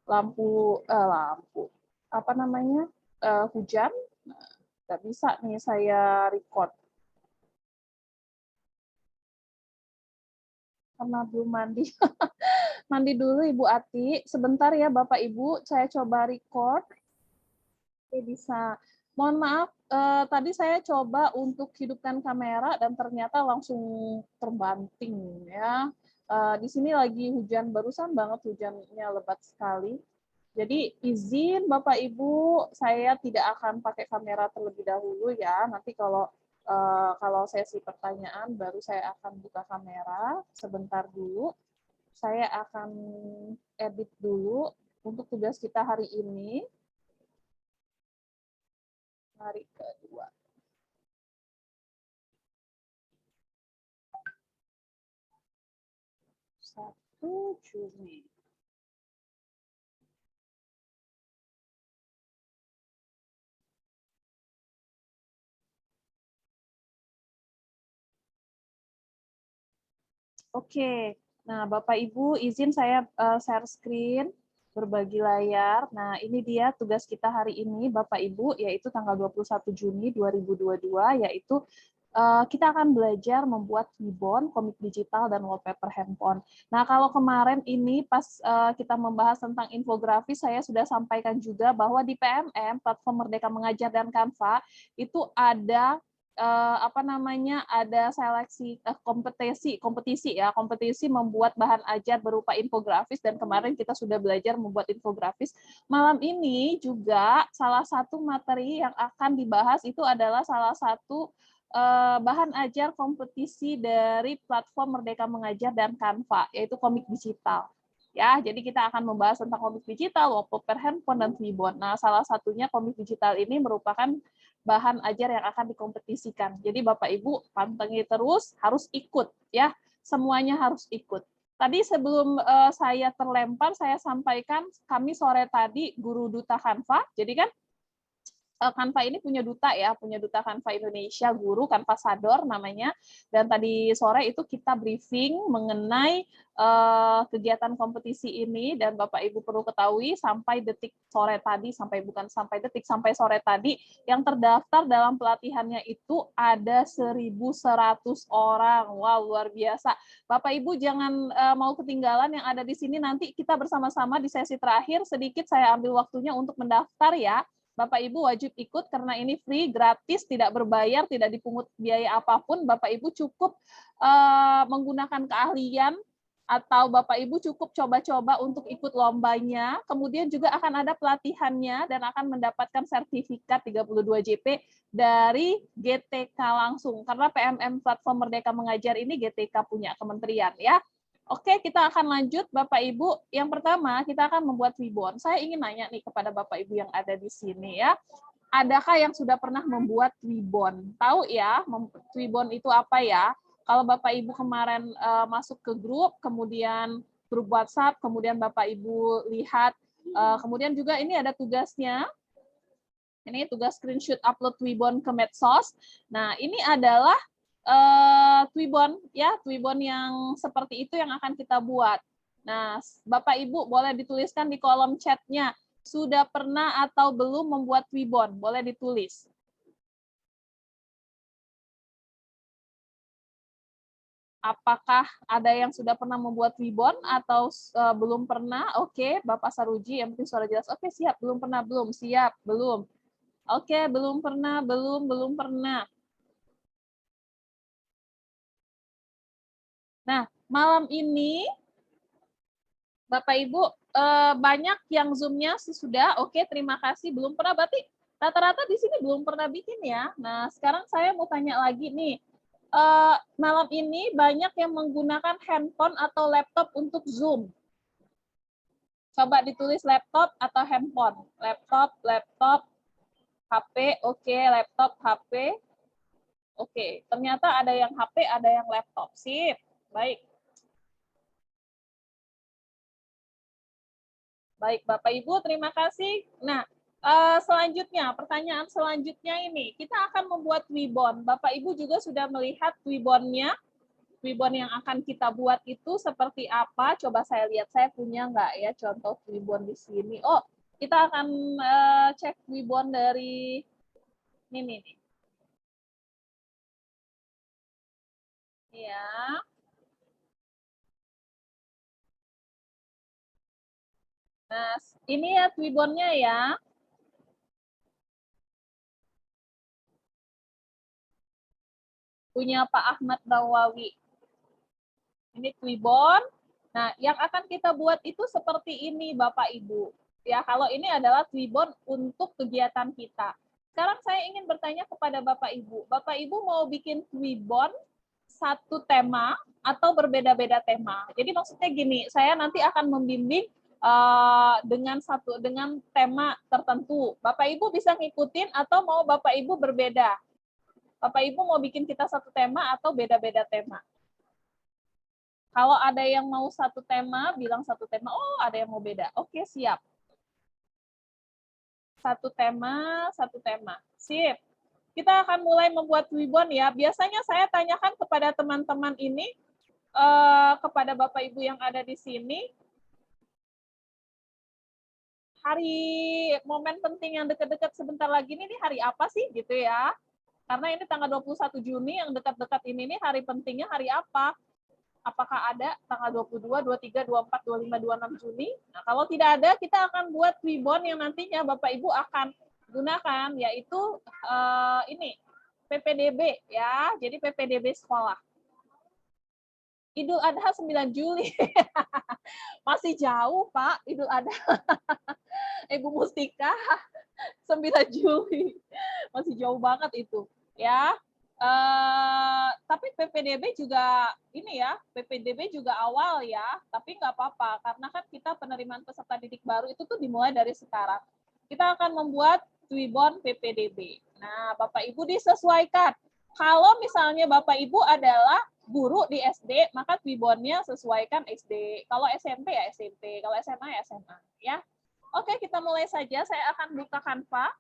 lampu apa namanya hujan, nggak bisa nih saya record karena belum mandi. Mandi dulu Ibu Ati. Sebentar ya Bapak Ibu, saya coba record. Oke, bisa. Mohon maaf, tadi saya coba untuk hidupkan kamera dan ternyata langsung terbanting ya. Di sini lagi hujan, barusan banget hujannya lebat sekali. Jadi izin Bapak Ibu, saya tidak akan pakai kamera terlebih dahulu ya. Nanti kalau sesi pertanyaan baru saya akan buka kamera. Sebentar dulu. Saya akan edit dulu untuk tugas kita hari ini. Hari kedua. 1 Juni. Oke, nah Bapak Ibu izin saya share screen, berbagi layar. Nah ini dia tugas kita hari ini Bapak Ibu, yaitu tanggal 21 Juni 2022, yaitu kita akan belajar membuat ribbon, komik digital, dan wallpaper handphone. Nah kalau kemarin ini pas kita membahas tentang infografis, saya sudah sampaikan juga bahwa di PMM, Platform Merdeka Mengajar dan Canva, itu ada ada seleksi kompetisi membuat bahan ajar berupa infografis, dan kemarin kita sudah belajar membuat infografis. Malam ini juga salah satu materi yang akan dibahas itu adalah salah satu bahan ajar kompetisi dari Platform Merdeka Mengajar dan Canva, yaitu komik digital. Ya, jadi kita akan membahas tentang komik digital, wallpaper handphone, dan ribbon. Nah, salah satunya komik digital ini merupakan bahan ajar yang akan dikompetisikan. Jadi Bapak Ibu pantengin terus, harus ikut ya. Semuanya harus ikut. Tadi sebelum saya terlempar, saya sampaikan kami sore tadi guru duta Canva. Jadi kan Canva ini punya duta ya, punya duta Canva Indonesia, guru Canva Sador namanya. Dan tadi sore itu kita briefing mengenai kegiatan kompetisi ini, dan Bapak Ibu perlu ketahui sampai detik sore tadi, sampai sore tadi yang terdaftar dalam pelatihannya itu ada 1.100 orang. Wow, luar biasa. Bapak Ibu jangan mau ketinggalan yang ada di sini, nanti kita bersama-sama di sesi terakhir sedikit saya ambil waktunya untuk mendaftar ya. Bapak Ibu wajib ikut karena ini free, gratis, tidak berbayar, tidak dipungut biaya apapun. Bapak Ibu cukup menggunakan keahlian, atau Bapak Ibu cukup coba-coba untuk ikut lombanya. Kemudian juga akan ada pelatihannya dan akan mendapatkan sertifikat 32 JP dari GTK langsung. Karena PMM Platform Merdeka Mengajar ini GTK punya kementerian ya. Oke, kita akan lanjut Bapak Ibu. Yang pertama, kita akan membuat ribbon. Saya ingin nanya nih kepada Bapak Ibu yang ada di sini ya. Adakah yang sudah pernah membuat ribbon? Tahu ya, ribbon itu apa ya? Kalau Bapak Ibu kemarin masuk ke grup, kemudian grup WhatsApp, kemudian Bapak Ibu lihat, kemudian juga ini ada tugasnya. Ini tugas screenshot upload ribbon ke medsos. Nah, ini adalah Twibbon ya, Twibbon yang seperti itu yang akan kita buat. Nah, Bapak Ibu boleh dituliskan di kolom chatnya, sudah pernah atau belum membuat Twibbon, boleh ditulis. Apakah ada yang sudah pernah membuat ribbon atau belum pernah? Oke, Bapak Saruji, yang penting suara jelas. Oke, siap, belum pernah, belum, siap, belum. Oke, belum pernah, belum pernah. Nah, malam ini Bapak Ibu banyak yang Zoom-nya sudah. Oke, terima kasih. Belum pernah, berarti rata-rata di sini belum pernah bikin ya. Nah, sekarang saya mau tanya lagi nih. Malam ini banyak yang menggunakan handphone atau laptop untuk Zoom. Coba ditulis laptop atau handphone. Laptop, HP, oke, laptop, HP. Oke, ternyata ada yang HP, ada yang laptop. Sip, baik. Baik, Bapak Ibu, terima kasih. Nah, selanjutnya, pertanyaan selanjutnya ini, kita akan membuat Twibbon. Bapak Ibu juga sudah melihat Twibbonnya. Twibbon yang akan kita buat itu seperti apa? Coba saya lihat, saya punya nggak ya contoh Twibbon di sini. Oh, kita akan cek Twibbon dari ini nih. Ya. Nah, ini ya Twibbonnya ya. Punya Pak Ahmad Nawawi. Ini Twibbon. Nah, yang akan kita buat itu seperti ini, Bapak Ibu. Ya, kalau ini adalah Twibbon untuk kegiatan kita. Sekarang saya ingin bertanya kepada Bapak Ibu. Bapak Ibu mau bikin Twibbon satu tema atau berbeda-beda tema? Jadi maksudnya gini, saya nanti akan membimbing dengan tema tertentu. Bapak Ibu bisa ngikutin atau mau Bapak Ibu berbeda? Bapak Ibu mau bikin kita satu tema atau beda-beda tema? Kalau ada yang mau satu tema, bilang satu tema. Oh, ada yang mau beda. Oke, siap. Satu tema, satu tema. Sip. Kita akan mulai membuat Twibbon ya. Biasanya saya tanyakan kepada teman-teman ini, kepada Bapak Ibu yang ada di sini, hari momen penting yang dekat-dekat sebentar lagi ini hari apa sih gitu ya. Karena ini tanggal 21 Juni, yang dekat-dekat ini hari pentingnya hari apa? Apakah ada tanggal 22, 23, 24, 25, 26 Juni? Nah, kalau tidak ada, kita akan buat Twibbon yang nantinya Bapak Ibu akan gunakan, yaitu ini, PPDB ya, jadi PPDB sekolah. Idul Adha 9 Juli. Masih jauh, Pak, Idul Adha. Ibu Mustika, 9 Juli. Masih jauh banget itu. Ya, tapi PPDB juga ini ya, PPDB juga awal ya, tapi nggak apa-apa karena kan kita penerimaan peserta didik baru itu tuh dimulai dari sekarang. Kita akan membuat Twibbon PPDB. Nah, Bapak Ibu disesuaikan. Kalau misalnya Bapak Ibu adalah guru di SD, maka Twibbonnya sesuaikan SD. Kalau SMP ya SMP, kalau SMA ya SMA ya. Oke, kita mulai saja. Saya akan buka Canva.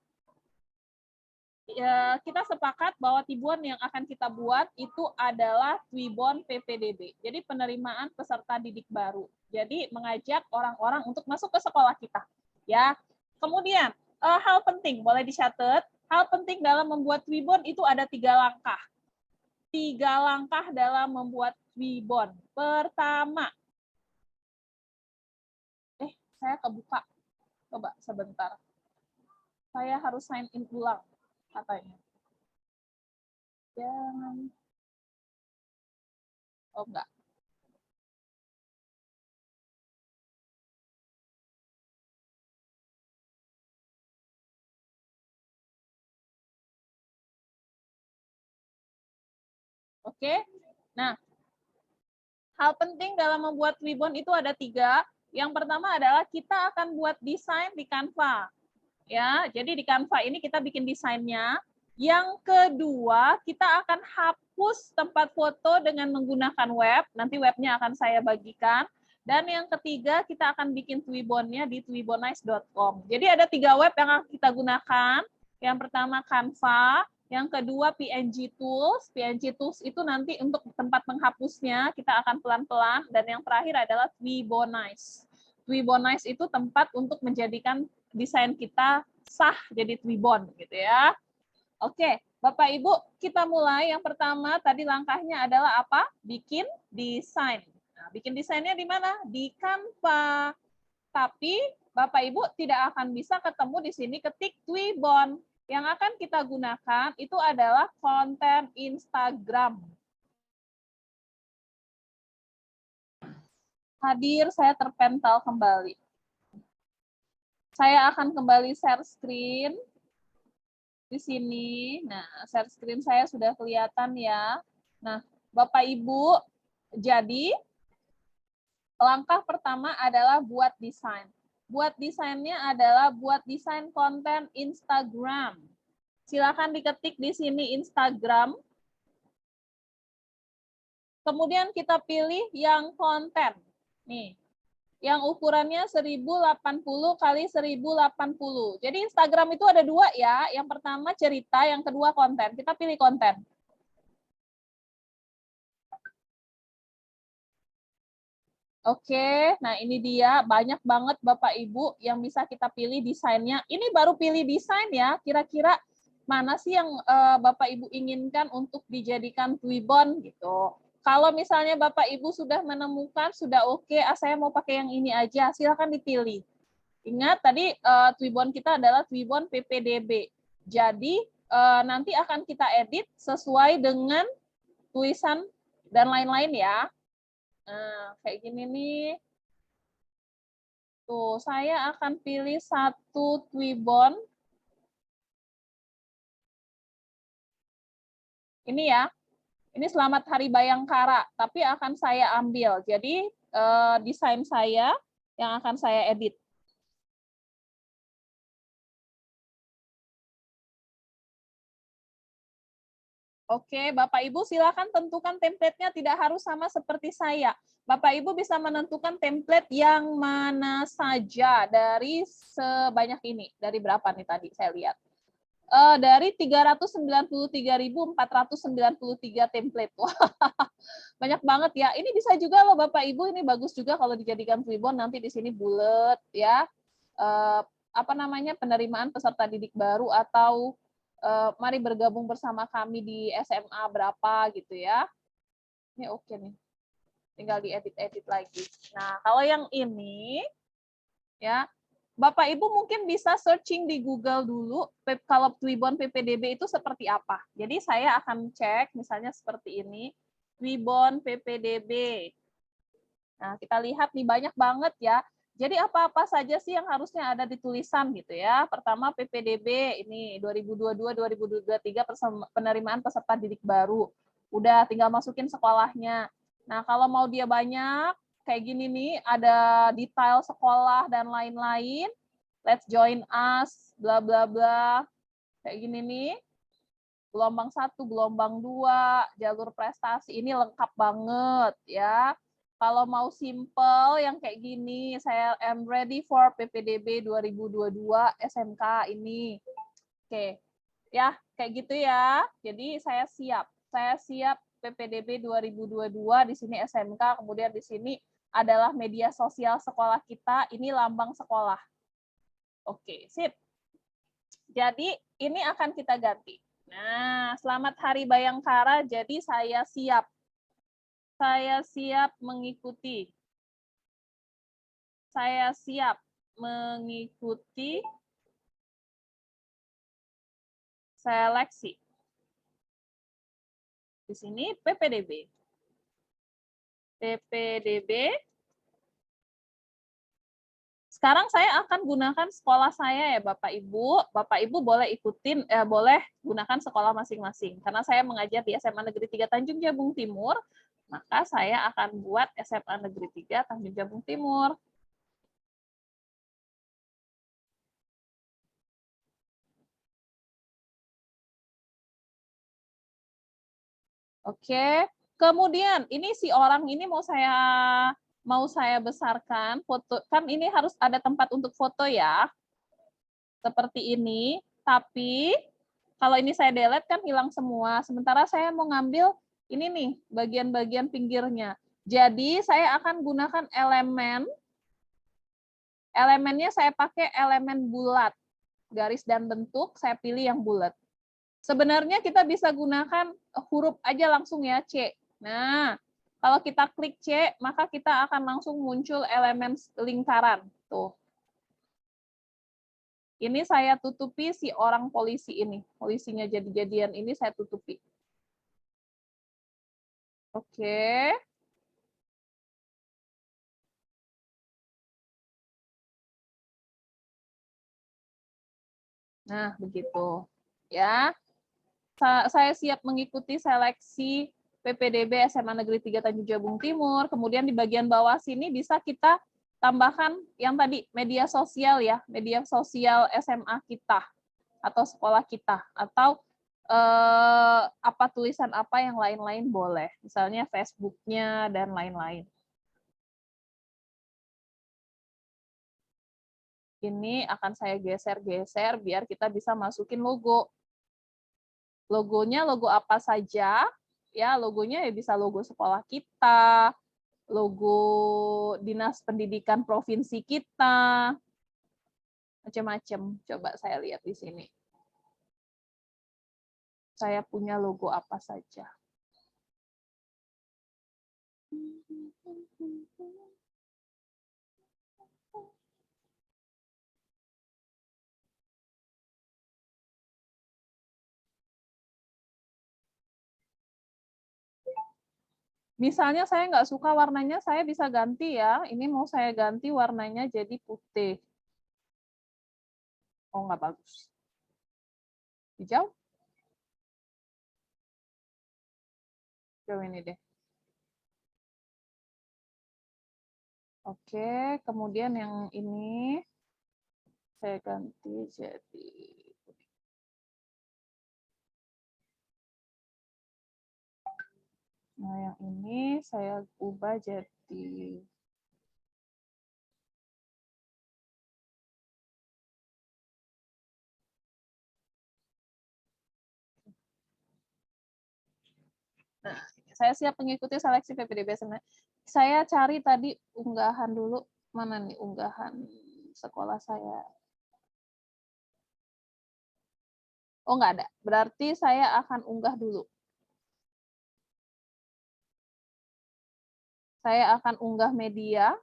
Ya, kita sepakat bahwa Twibbon yang akan kita buat itu adalah Twibbon PPDB. Jadi penerimaan peserta didik baru. Jadi mengajak orang-orang untuk masuk ke sekolah kita. Ya. Kemudian hal penting boleh dicatat. Hal penting dalam membuat Twibbon itu ada 3 langkah. 3 langkah dalam membuat Twibbon. Pertama, saya kebuka. Coba sebentar. Saya harus sign in ulang katanya. Jangan. Oh, enggak. Oke. Nah, hal penting dalam membuat Twibbon itu ada 3. Yang pertama adalah kita akan buat desain di Canva. Ya, jadi di Canva ini kita bikin desainnya. Yang kedua, kita akan hapus tempat foto dengan menggunakan web. Nanti webnya akan saya bagikan. Dan yang ketiga, kita akan bikin Twibbonnya di twibbonize.com. Jadi ada 3 web yang akan kita gunakan. Yang pertama Canva, yang kedua PNG Tools. PNG Tools itu nanti untuk tempat menghapusnya kita akan pelan-pelan. Dan yang terakhir adalah Twibbonize. Twibbonize itu tempat untuk menjadikan desain kita sah jadi Twibbon gitu ya. Oke, Bapak Ibu, kita mulai. Yang pertama tadi langkahnya adalah apa? Bikin desain. Nah, bikin desainnya di mana? Di Canva. Tapi Bapak Ibu tidak akan bisa ketemu di sini ketik Twibbon. Yang akan kita gunakan itu adalah konten Instagram. Hadir, saya terpental kembali. Saya akan kembali share screen di sini. Nah, share screen saya sudah kelihatan ya. Nah, Bapak Ibu, jadi langkah pertama adalah buat desain. Buat desainnya adalah buat desain konten Instagram. Silakan diketik di sini Instagram. Kemudian kita pilih yang konten. Nih, yang ukurannya 1080 kali 1080. Jadi Instagram itu ada 2 ya. Yang pertama cerita, yang kedua konten. Kita pilih konten. Oke, nah ini dia banyak banget Bapak Ibu yang bisa kita pilih desainnya. Ini baru pilih desain ya, kira-kira mana sih yang Bapak Ibu inginkan untuk dijadikan Twibbon gitu. Kalau misalnya Bapak Ibu sudah menemukan, sudah oke, saya mau pakai yang ini aja, silakan dipilih. Ingat tadi Twibbon kita adalah Twibbon PPDB. Jadi nanti akan kita edit sesuai dengan tulisan dan lain-lain ya. Nah, kayak gini nih. Tuh, saya akan pilih satu Twibbon. Ini ya. Ini Selamat Hari Bayangkara, tapi akan saya ambil. Jadi desain saya yang akan saya edit. Oke, Bapak Ibu silakan tentukan template-nya, tidak harus sama seperti saya. Bapak Ibu bisa menentukan template yang mana saja dari sebanyak ini. Dari berapa nih tadi saya lihat? Dari 393.493 template. Wah, banyak banget ya. Ini bisa juga loh Bapak Ibu, ini bagus juga kalau dijadikan Twibbon, nanti di sini bulat ya. Apa namanya, penerimaan peserta didik baru atau mari bergabung bersama kami di SMA berapa gitu ya. Ini oke nih. Tinggal diedit-edit lagi. Nah, kalau yang ini ya, Bapak Ibu mungkin bisa searching di Google dulu kalau Twibbon PPDB itu seperti apa. Jadi saya akan cek misalnya seperti ini, Twibbon PPDB. Nah, kita lihat nih banyak banget ya. Jadi apa-apa saja sih yang harusnya ada di tulisan gitu ya. Pertama PPDB ini 2022-2023 penerimaan peserta didik baru. Udah tinggal masukin sekolahnya. Nah, kalau mau dia banyak kayak gini nih, ada detail sekolah dan lain-lain. Let's join us, bla bla bla. Kayak gini nih. Gelombang 1, gelombang 2, jalur prestasi ini lengkap banget ya. Kalau mau simple yang kayak gini, saya am ready for PPDB 2022 SMK ini. Oke. Ya, kayak gitu ya. Jadi saya siap. Saya siap PPDB 2022 di sini SMK, kemudian di sini adalah media sosial sekolah kita, ini lambang sekolah. Oke, sip. Jadi ini akan kita ganti. Nah, Selamat Hari Bayangkara, jadi saya siap. Saya siap mengikuti. Saya siap mengikuti seleksi. Di sini PPDB. PPDB. Sekarang saya akan gunakan sekolah saya ya Bapak Ibu. Bapak Ibu boleh ikutin, boleh gunakan sekolah masing-masing. Karena saya mengajar di SMA Negeri 3 Tanjung Jabung Timur, maka saya akan buat SMA Negeri 3 Tanjung Jabung Timur. Oke. Kemudian ini si orang ini mau saya besarkan foto, kan ini harus ada tempat untuk foto ya. Seperti ini, tapi kalau ini saya delete kan hilang semua. Sementara saya mau ngambil ini nih, bagian-bagian pinggirnya. Jadi saya akan gunakan elemennya saya pakai elemen bulat. Garis dan bentuk saya pilih yang bulat. Sebenarnya kita bisa gunakan huruf aja langsung ya, C. Nah, kalau kita klik C, maka kita akan langsung muncul elemen lingkaran. Tuh. Ini saya tutupi si orang polisi ini. Polisinya jadi-jadian ini saya tutupi. Oke. Nah, begitu. Ya. Saya siap mengikuti seleksi PPDB SMA Negeri 3 Tanjung Jabung Timur. Kemudian di bagian bawah sini bisa kita tambahkan yang tadi media sosial ya, media sosial SMA kita atau sekolah kita, atau apa tulisan apa yang lain-lain boleh, misalnya Facebook-nya dan lain-lain. Ini akan saya geser-geser biar kita bisa masukin logo. Logonya logo apa saja, ya logonya ya bisa logo sekolah kita, logo Dinas Pendidikan Provinsi kita, macam-macam. Coba saya lihat di sini. Saya punya logo apa saja. Misalnya saya nggak suka warnanya, saya bisa ganti ya. Ini mau saya ganti warnanya jadi putih. Oh, nggak bagus. Hijau? Hijau ini deh. Oke, kemudian yang ini saya ganti jadi putih. Nah, yang ini saya ubah jadi nah, saya siap mengikuti seleksi PPDB. Saya cari tadi unggahan dulu. Mana nih unggahan sekolah saya? Oh, nggak ada. Berarti saya akan unggah dulu. Saya akan unggah media.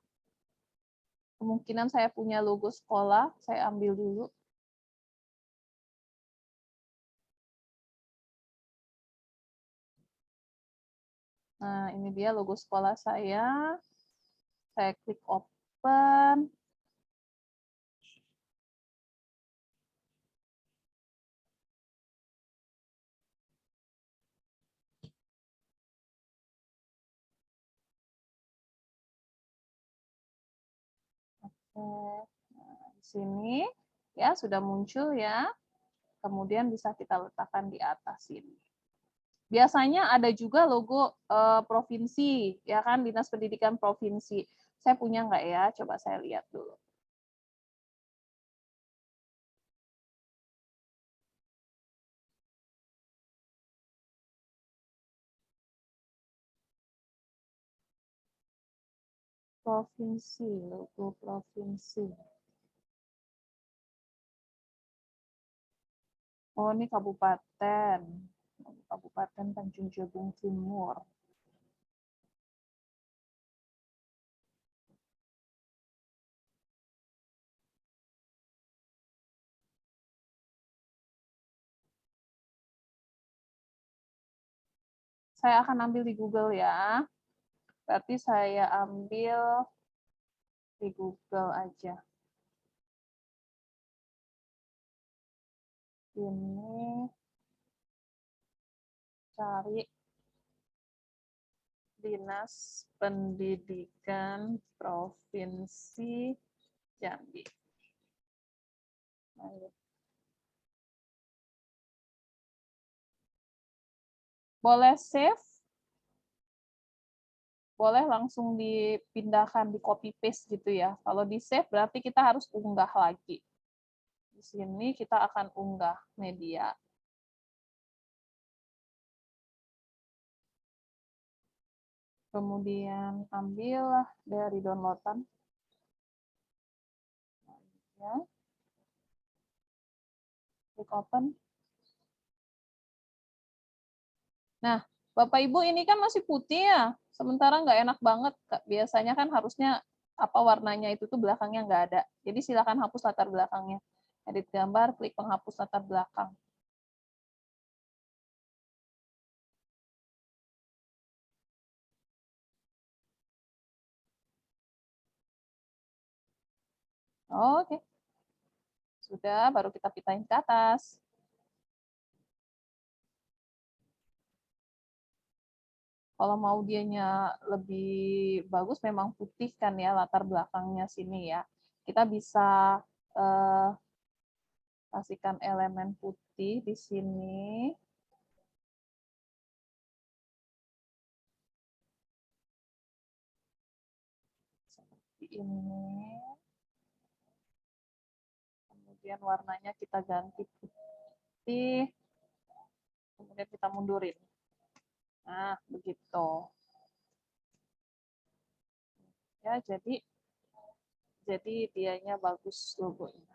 Kemungkinan saya punya logo sekolah. Saya ambil dulu. Nah, ini dia logo sekolah saya. Saya klik open. Nah, di sini ya sudah muncul ya. Kemudian bisa kita letakkan di atas sini. Biasanya ada juga logo provinsi, ya kan, Dinas Pendidikan Provinsi. Saya punya nggak ya? Coba saya lihat dulu. Provinsi, logo provinsi. Oh, ini kabupaten. Kabupaten Tanjung Jabung Timur. Saya akan ambil di Google ya. Berarti saya ambil di Google aja. Ini cari Dinas Pendidikan Provinsi Jambi. Boleh save, boleh langsung dipindahkan, di copy paste gitu ya. Kalau di save berarti kita harus unggah lagi. Di sini kita akan unggah media. Kemudian ambil dari downloadan. Ya. Klik open. Nah, Bapak Ibu ini kan masih putih ya, sementara nggak enak banget. Biasanya kan harusnya apa warnanya itu tuh belakangnya nggak ada. Jadi silakan hapus latar belakangnya. Edit gambar, klik penghapus latar belakang. Oke. Sudah, baru kita pindahin ke atas. Kalau mau dianya lebih bagus, memang putih kan ya latar belakangnya sini ya. Kita bisa kasihkan elemen putih di sini. Seperti ini. Kemudian warnanya kita ganti putih. Kemudian kita mundurin. Nah, begitu. Ya, jadi dianya bagus logonya.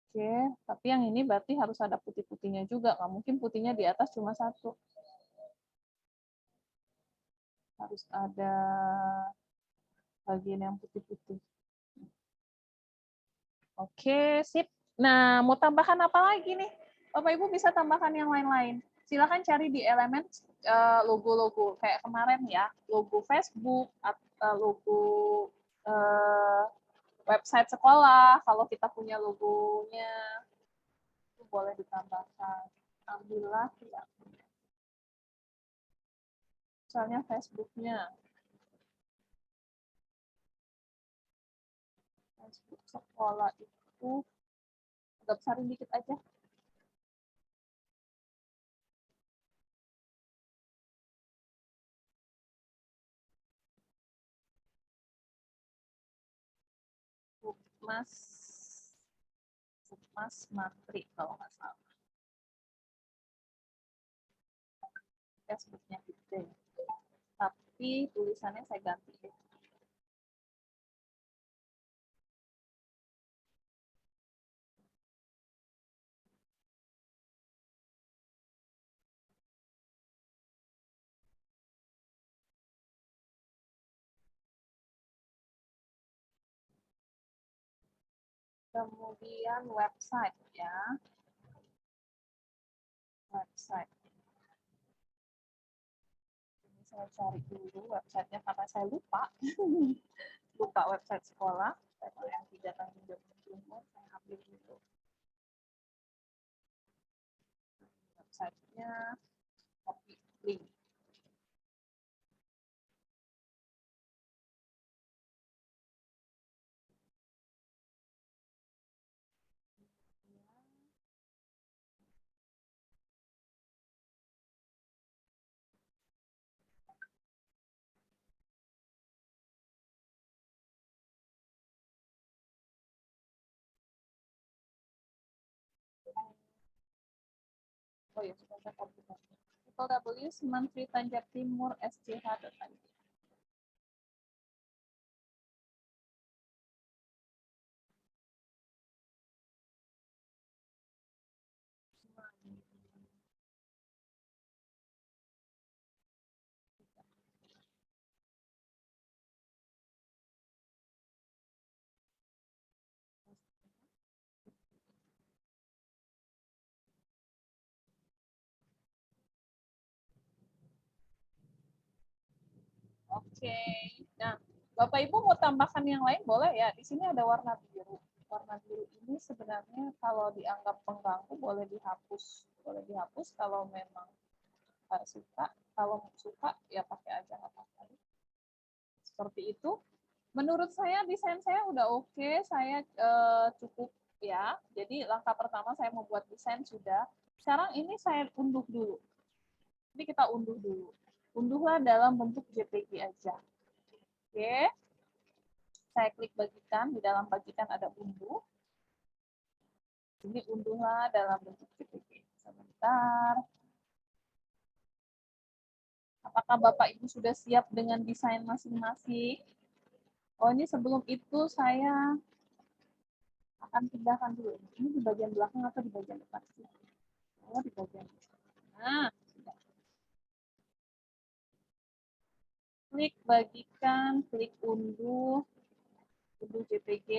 Oke, tapi yang ini berarti harus ada putih-putihnya juga. Nggak mungkin putihnya di atas cuma satu. Harus ada bagian yang putih-putih. Oke, sip. Nah, mau tambahan apa lagi nih? Bapak Ibu bisa tambahkan yang lain-lain. Silakan cari di elemen logo-logo kayak kemarin ya, logo Facebook, logo eh, website sekolah. Kalau kita punya logonya, itu boleh ditambahkan. Alhamdulillah tidak. Misalnya Facebook-nya, Facebook sekolah itu agak besarin dikit aja. Mas Mas Matri kalau nggak salah. Facebooknya gede. Tapi tulisannya saya ganti deh. Kemudian website ya, website. Ini saya cari dulu websitenya karena saya lupa, lupa website sekolah. Saya yang tidak tanggung jawab, saya ambil dulu. Websitenya copy link. Oh ya, sudah saya copy. W Menteri Tanjab Timur SCH.id. Oke. Nah, Bapak Ibu mau tambahkan yang lain boleh ya. Di sini ada warna biru. Warna biru ini sebenarnya kalau dianggap pengganggu boleh dihapus. Boleh dihapus kalau memang nggak suka. Kalau suka ya pakai aja nggak apa-apa. Seperti itu. Menurut saya desain saya udah oke. Saya cukup ya. Jadi langkah pertama saya membuat desain sudah. Sekarang ini saya unduh dulu. Jadi kita unduh dulu. Unduhlah dalam bentuk JPG aja. Oke. Saya klik bagikan, di dalam bagikan ada unduh. Ini unduhlah dalam bentuk JPG. Sebentar. Apakah Bapak Ibu sudah siap dengan desain masing-masing? Oh, ini sebelum itu saya akan pindahkan dulu. Ini di bagian belakang atau di bagian depan? Oh, di bagian depan. Nah, klik bagikan, klik unduh JPG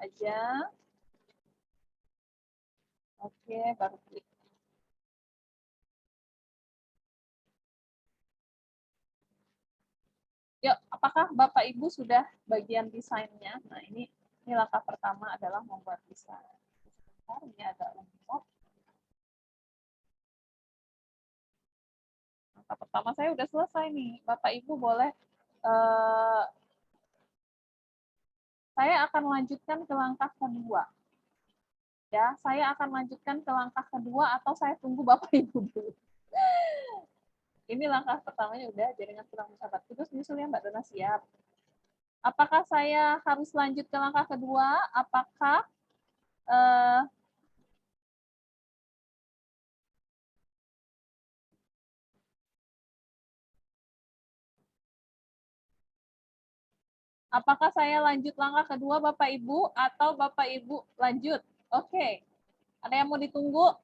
aja. Oke, baru klik. Yuk, apakah Bapak Ibu sudah bagian desainnya? Nah, ini langkah pertama adalah membuat desain. Ini ada untuk langkah pertama saya udah selesai nih. Bapak Ibu boleh saya akan lanjutkan ke langkah kedua. Ya, saya akan lanjutkan ke langkah kedua atau saya tunggu Bapak Ibu dulu. Ini langkah pertamanya udah jaringan kurang bersahabat. Terus nyusulnya Mbak Dona siap. Apakah saya harus lanjut ke langkah kedua? Apakah Apakah saya lanjut langkah kedua Bapak Ibu atau Bapak Ibu lanjut? Oke. Ada yang mau ditunggu?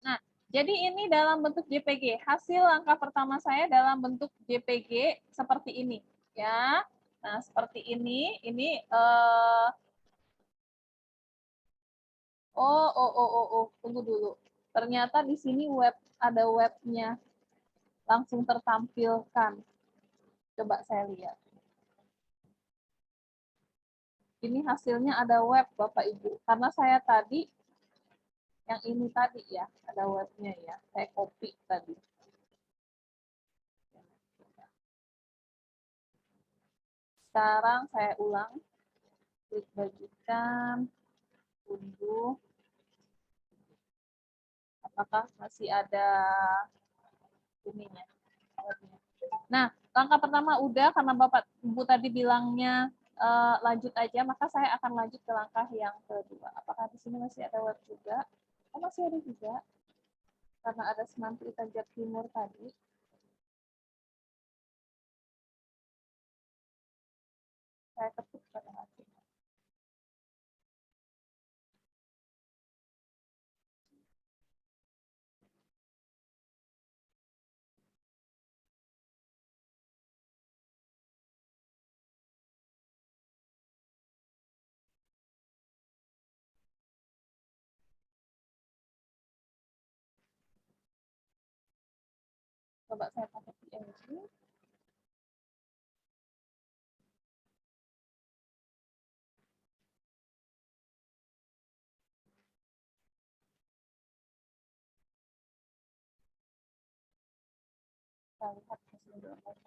Nah, jadi ini dalam bentuk JPG. Hasil langkah pertama saya dalam bentuk JPG seperti ini, ya. Nah, seperti ini. Ini tunggu dulu. Ternyata di sini ada webnya langsung tertampilkan. Coba saya lihat. Ini hasilnya ada web, Bapak Ibu. Karena saya tadi, yang ini tadi ya, ada webnya ya. Saya copy tadi. Sekarang saya ulang. Klik bagikan. Unduh. Apakah masih ada ininya? Nah, langkah pertama udah, karena Bapak Ibu tadi bilangnya lanjut aja, maka saya akan lanjut ke langkah yang kedua. Apakah di sini masih ada web juga? Oh, masih ada juga. Karena ada Semantri Tanjab Timur tadi. Saya ketuk pada hasilnya. Coba saya pakai PNG. Kita lihat hasil download.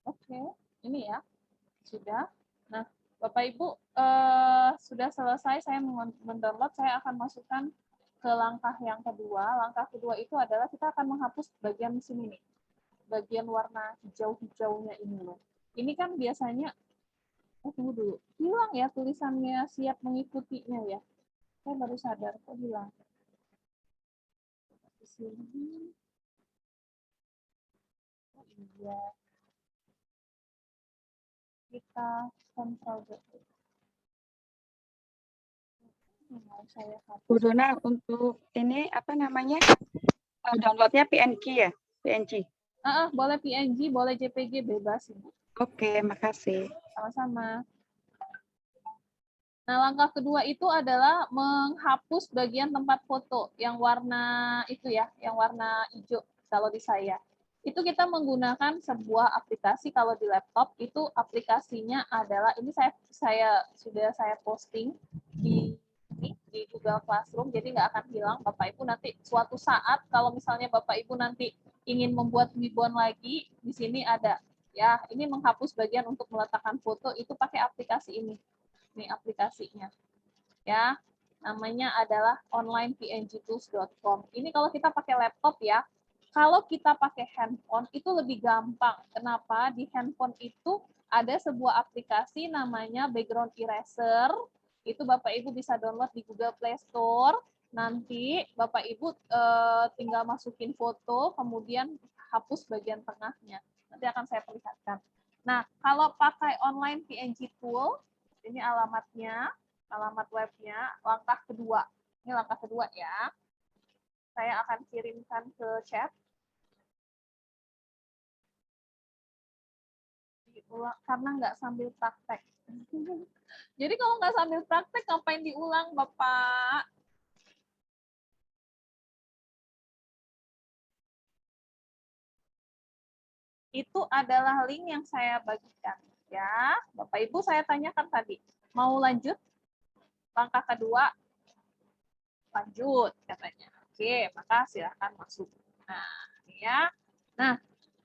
Oke, ini ya. Sudah. Nah, Bapak Ibu sudah selesai saya mendownload, saya akan masukkan ke langkah yang kedua. Langkah kedua itu adalah kita akan menghapus bagian sini nih. Bagian warna hijau-hijaunya ini loh. Ini kan biasanya tunggu dulu. Hilang ya tulisannya siap mengikutinya ya. Saya baru sadar kok hilang. Di sini. Oh iya. Kita kontrol dulu. Bu Dona, untuk ini apa namanya? Downloadnya PNG ya? PNG. Boleh PNG, boleh JPG, bebas Ibu. Oke, makasih. Sama-sama. Nah, langkah kedua itu adalah menghapus bagian tempat foto yang warna itu ya, yang warna hijau kalau di saya. Itu kita menggunakan sebuah aplikasi. Kalau di laptop itu aplikasinya adalah ini sudah saya posting di Google Classroom, jadi nggak akan hilang. Bapak Ibu nanti suatu saat kalau misalnya Bapak Ibu nanti ingin membuat Wibon lagi, di sini ada ya. Ini menghapus bagian untuk meletakkan foto itu pakai aplikasi ini. Ini aplikasinya. Ya, namanya adalah onlinepngtools.com. Ini kalau kita pakai laptop ya. Kalau kita pakai handphone itu lebih gampang. Kenapa? Di handphone itu ada sebuah aplikasi namanya Background Eraser. Itu Bapak Ibu bisa download di Google Play Store. Nanti Bapak Ibu tinggal masukin foto, kemudian hapus bagian tengahnya. Nanti akan saya perlihatkan. Nah, kalau pakai online PNG tool, ini alamatnya, alamat webnya, langkah kedua. Ini langkah kedua ya. Saya akan kirimkan ke chat. Diulang, karena nggak sambil praktek. Jadi kalau nggak sambil praktek, ngapain diulang, Bapak? Itu adalah link yang saya bagikan. Ya, Bapak Ibu saya tanyakan tadi, mau lanjut? Langkah kedua, lanjut katanya. Oke, maka silakan masuk. Nah, ya. Nah,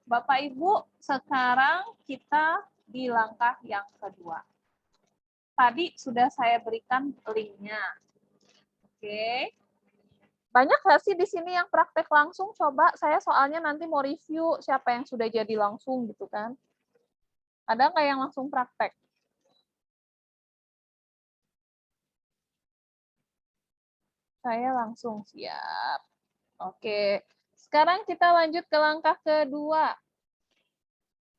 Bapak Ibu, sekarang kita di langkah yang kedua. Tadi sudah saya berikan linknya. Oke. Banyak nggak sih di sini yang praktek langsung? Coba, saya soalnya nanti mau review siapa yang sudah jadi langsung gitu kan. Ada nggak yang langsung praktek? Saya langsung siap. Oke, Sekarang kita lanjut ke langkah kedua.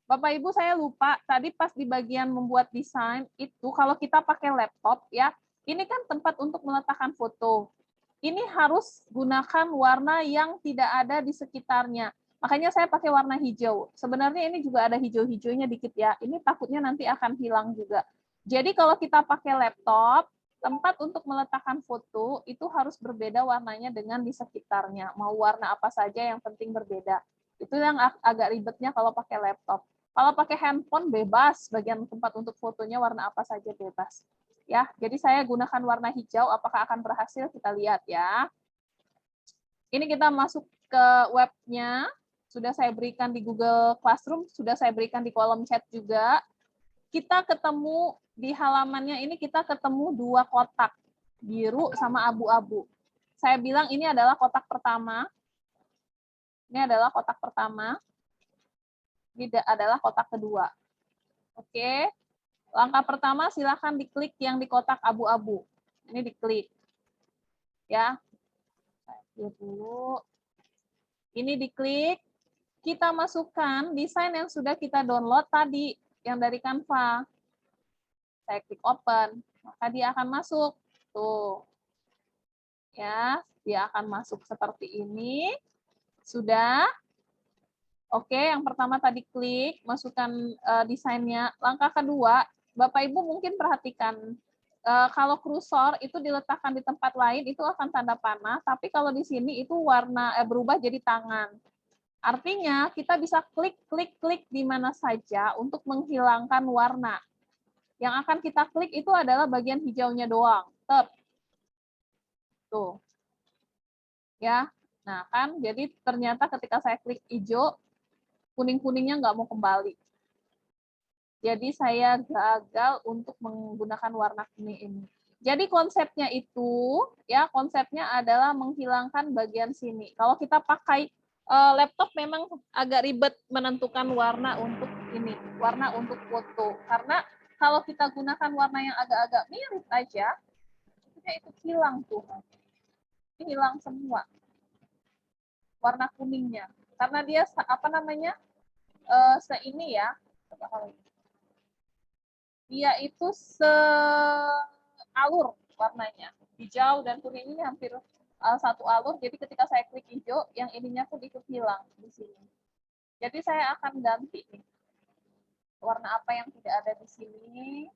Bapak Ibu, saya lupa tadi pas di bagian membuat desain itu kalau kita pakai laptop ya, ini kan tempat untuk meletakkan foto. Ini harus gunakan warna yang tidak ada di sekitarnya. Makanya saya pakai warna hijau. Sebenarnya ini juga ada hijau-hijaunya dikit ya. Ini takutnya nanti akan hilang juga. Jadi kalau kita pakai laptop, tempat untuk meletakkan foto itu harus berbeda warnanya dengan di sekitarnya. Mau warna apa saja yang penting berbeda. Itu yang agak ribetnya kalau pakai laptop. Kalau pakai handphone bebas, bagian tempat untuk fotonya warna apa saja bebas. Ya, jadi saya gunakan warna hijau, apakah akan berhasil kita lihat ya. Ini kita masuk ke webnya, sudah saya berikan di Google Classroom, sudah saya berikan di kolom chat juga. Kita ketemu di halamannya ini kita ketemu dua kotak, biru sama abu-abu. Saya bilang ini adalah kotak pertama. Ini adalah kotak pertama. Ini adalah kotak kedua. Oke. Langkah pertama silakan diklik yang di kotak abu-abu. Ini diklik. Ya. Saya dulu. Ini diklik. Kita masukkan desain yang sudah kita download tadi yang dari Canva. Saya klik open, maka dia akan masuk. Tuh. Ya, dia akan masuk seperti ini. Sudah. Oke, yang pertama tadi klik, masukkan desainnya. Langkah kedua, Bapak Ibu mungkin perhatikan, kalau kursor itu diletakkan di tempat lain, itu akan tanda panah, tapi kalau di sini itu warna berubah jadi tangan. Artinya, kita bisa klik, klik, klik di mana saja untuk menghilangkan warna. Yang akan kita klik itu adalah bagian hijaunya doang. Tep. Tuh. Ya, nah kan, jadi ternyata ketika saya klik hijau, kuning-kuningnya nggak mau kembali. Jadi saya gagal untuk menggunakan warna kuning ini. Jadi konsepnya itu, ya konsepnya adalah menghilangkan bagian sini. Kalau kita pakai laptop memang agak ribet menentukan warna untuk ini, warna untuk foto. Karena kalau kita gunakan warna yang agak-agak mirip aja, itu hilang tuh. Ini hilang semua warna kuningnya. Karena dia apa namanya? Seini ya. Dia itu sealur warnanya. Hijau dan kuning ini hampir satu alur, jadi ketika saya klik hijau, yang ininya pun ikut hilang di sini. Jadi saya akan ganti nih. Warna apa yang tidak ada di sini.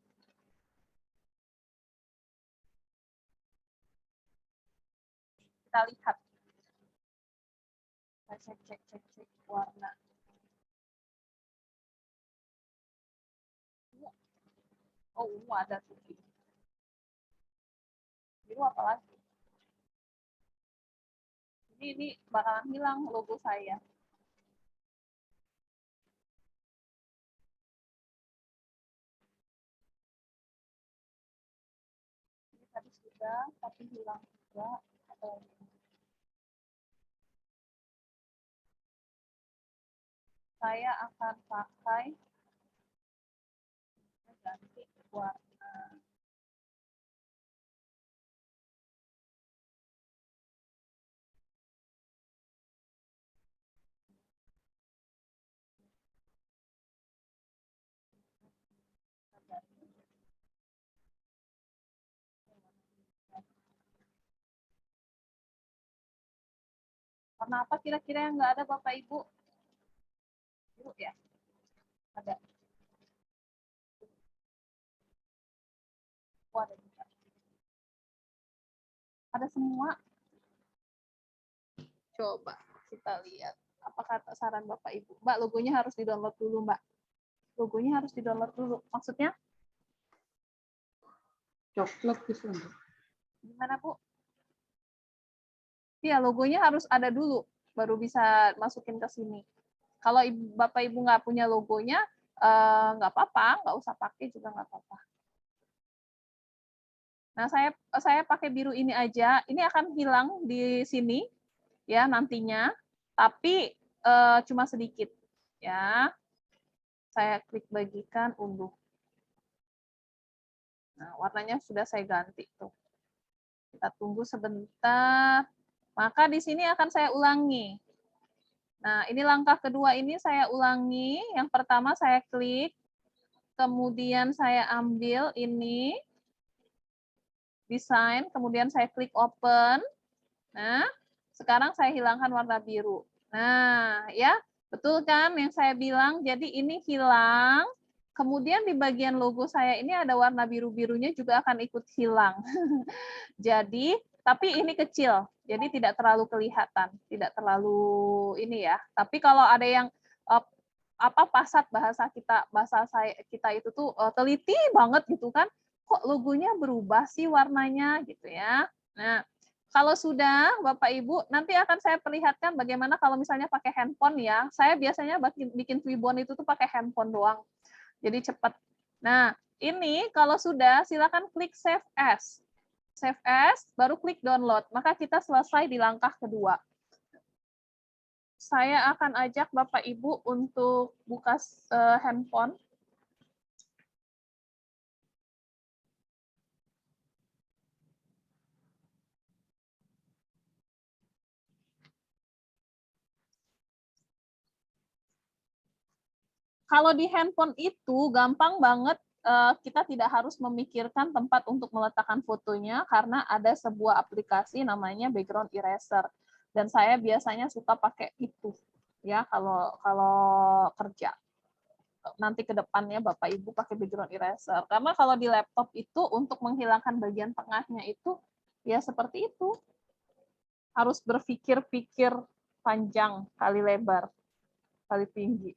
Kita lihat. Kita cek warna. Oh, ungu ada tuh. Biru apa lagi? Ini bakalan hilang logo saya. Ini tadi sudah, tapi hilang juga. Saya akan pakai ganti warna. Warna apa kira-kira yang nggak ada Bapak Ibu? Biru ya? Ada. Oh, ada juga. Ada semua. Coba kita lihat. Apa kata saran Bapak Ibu? Mbak, logonya harus di-download dulu, Mbak. Logonya harus di-download dulu. Maksudnya? Coklat gitu, Mbak. Gimana, Bu? Iya, logonya harus ada dulu, baru bisa masukin ke sini. Kalau Bapak Ibu nggak punya logonya, nggak apa-apa, nggak usah pakai juga nggak apa-apa. Nah, saya pakai biru ini aja. Ini akan hilang di sini, ya nantinya, tapi cuma sedikit, ya. Saya klik bagikan, unduh. Nah, warnanya sudah saya ganti tuh. Kita tunggu sebentar. Maka di sini akan saya ulangi. Nah, ini langkah kedua ini saya ulangi. Yang pertama saya klik, kemudian saya ambil ini, desain, kemudian saya klik open. Nah, sekarang saya hilangkan warna biru. Nah, ya, betul kan yang saya bilang? Jadi ini hilang. Kemudian di bagian logo saya ini ada warna biru-birunya juga akan ikut hilang. Jadi, tapi ini kecil, jadi tidak terlalu kelihatan, tidak terlalu ini ya. Tapi kalau ada yang pasat bahasa kita itu tuh teliti banget gitu kan, kok logonya berubah sih warnanya gitu ya. Nah, kalau sudah Bapak Ibu, nanti akan saya perlihatkan bagaimana kalau misalnya pakai handphone ya. Saya biasanya bikin Twibbon itu tuh pakai handphone doang. Jadi cepat. Nah, ini kalau sudah silakan klik save as. Save as, baru klik download. Maka kita selesai di langkah kedua. Saya akan ajak Bapak Ibu untuk buka handphone. Kalau di handphone itu gampang banget, kita tidak harus memikirkan tempat untuk meletakkan fotonya karena ada sebuah aplikasi namanya background eraser. Dan saya biasanya suka pakai itu ya kalau kerja. Nanti ke depannya Bapak Ibu pakai background eraser. Karena kalau di laptop itu untuk menghilangkan bagian tengahnya itu ya seperti itu. Harus berpikir-pikir panjang kali lebar, kali tinggi.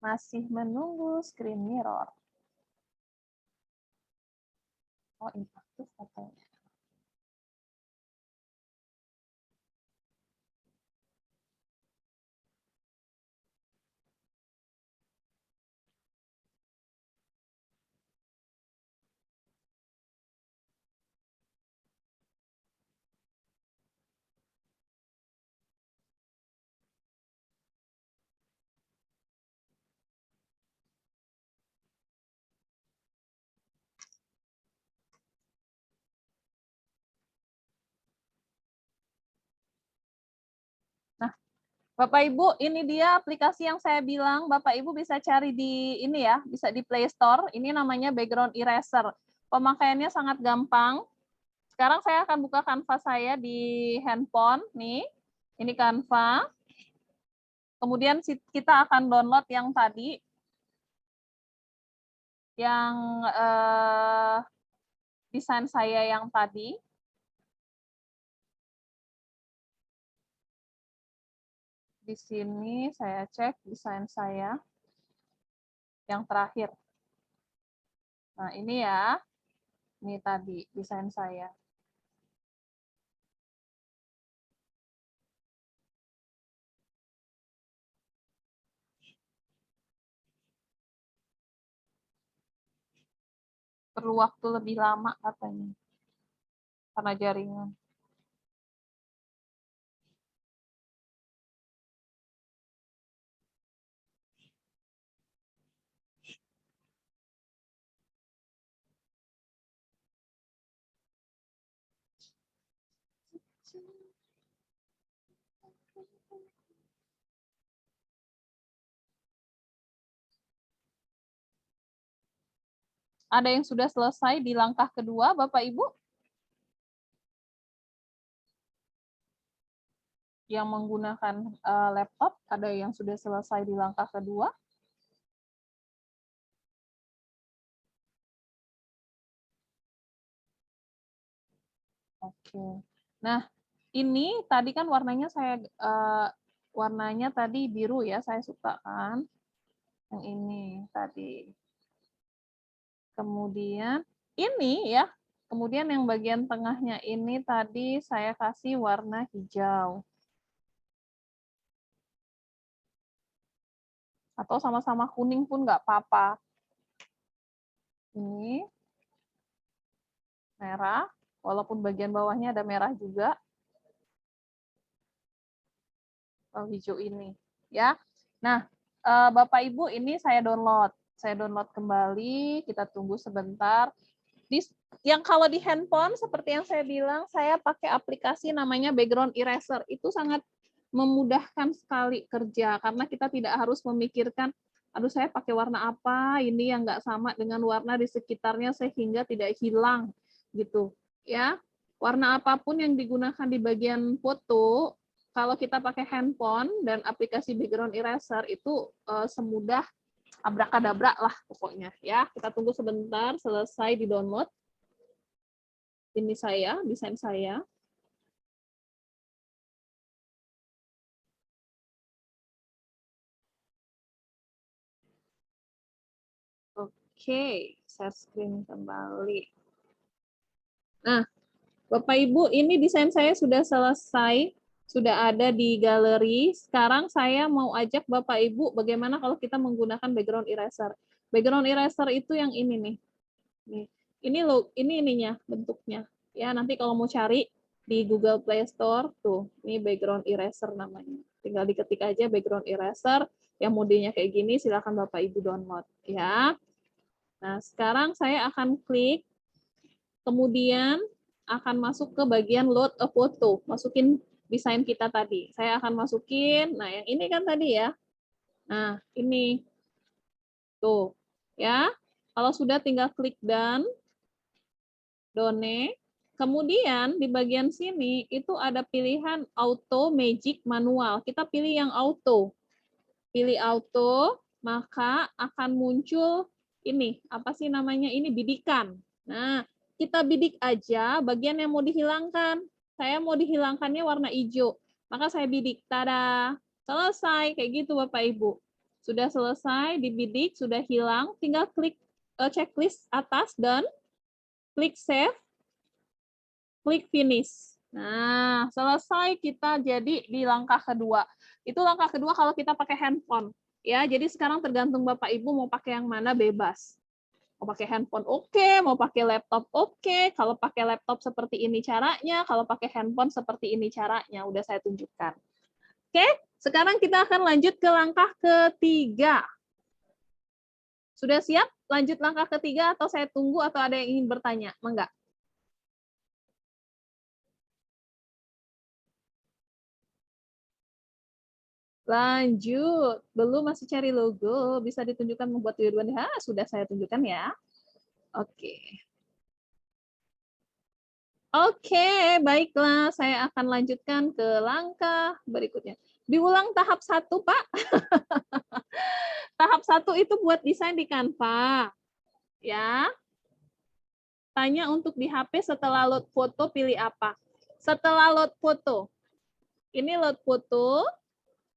Masih menunggu screen mirror. Oh, interaktif katanya. Nah, Bapak Ibu, ini dia aplikasi yang saya bilang. Bapak Ibu bisa cari di ini ya, bisa di Play Store. Ini namanya Background Eraser. Pemakaiannya sangat gampang. Sekarang saya akan buka Canva saya di handphone. Nih, ini Canva. Kemudian kita akan download yang tadi, yang desain saya yang tadi. Di sini saya cek desain saya yang terakhir. Nah, ini ya. Ini tadi desain saya. Perlu waktu lebih lama katanya. Karena jaringan. Ada yang sudah selesai di langkah kedua, Bapak Ibu? Yang menggunakan laptop, ada yang sudah selesai di langkah kedua? Oke. Nah, ini tadi kan warnanya warnanya tadi biru ya, saya suka kan. Yang ini tadi. Kemudian ini ya, kemudian yang bagian tengahnya ini tadi saya kasih warna hijau. Atau sama-sama kuning pun nggak apa-apa. Ini merah, walaupun bagian bawahnya ada merah juga. Oh, hijau ini. Ya. Nah, Bapak Ibu ini saya download. Saya download kembali, kita tunggu sebentar. Yang kalau di handphone, seperti yang saya bilang, saya pakai aplikasi namanya Background Eraser. Itu sangat memudahkan sekali kerja, karena kita tidak harus memikirkan, aduh saya pakai warna apa, ini yang nggak sama dengan warna di sekitarnya, sehingga tidak hilang. Gitu ya. Warna apapun yang digunakan di bagian foto, kalau kita pakai handphone dan aplikasi Background Eraser, itu semudah abrakadabra lah pokoknya. Ya, kita tunggu sebentar, selesai di-download. Ini saya, desain saya. Oke, share screen kembali. Nah, Bapak Ibu, ini desain saya sudah selesai, sudah ada di galeri. Sekarang saya mau ajak Bapak Ibu bagaimana kalau kita menggunakan background eraser. Background eraser itu yang ini nih. Nih. Ini ininya bentuknya. Ya, nanti kalau mau cari di Google Play Store tuh, ini background eraser namanya. Tinggal diketik aja background eraser, yang modenya kayak gini, silakan Bapak Ibu download ya. Nah, sekarang saya akan klik, kemudian akan masuk ke bagian load a photo, masukin desain kita tadi. Saya akan masukin, nah yang ini kan tadi ya. Nah, ini tuh ya. Kalau sudah tinggal klik done. Kemudian di bagian sini itu ada pilihan auto, magic, manual. Kita pilih yang auto. Pilih auto, maka akan muncul ini, apa sih namanya ini, bidikan. Nah, kita bidik aja bagian yang mau dihilangkan. Saya mau dihilangkannya warna hijau. Maka saya bidik. Tada! Selesai. Kayak gitu Bapak Ibu. Sudah selesai, dibidik, sudah hilang. Tinggal klik checklist atas dan klik save, klik finish. Nah, selesai kita jadi di langkah kedua. Itu langkah kedua kalau kita pakai handphone. Ya, jadi sekarang tergantung Bapak Ibu mau pakai yang mana, bebas. Mau pakai handphone oke, mau pakai laptop oke. Kalau pakai laptop seperti ini caranya, kalau pakai handphone seperti ini caranya. Udah saya tunjukkan. Oke, sekarang kita akan lanjut ke langkah ketiga. Sudah siap lanjut langkah ketiga atau saya tunggu atau ada yang ingin bertanya? Enggak. Lanjut. Belum, masih cari logo. Bisa ditunjukkan membuat video-videoan. Sudah saya tunjukkan ya. Oke. Oke, baiklah. Saya akan lanjutkan ke langkah berikutnya. Diulang tahap 1, Pak. Tahap 1 itu buat desain di Canva. Ya. Tanya untuk di HP setelah load foto, pilih apa? Setelah load foto. Ini load foto.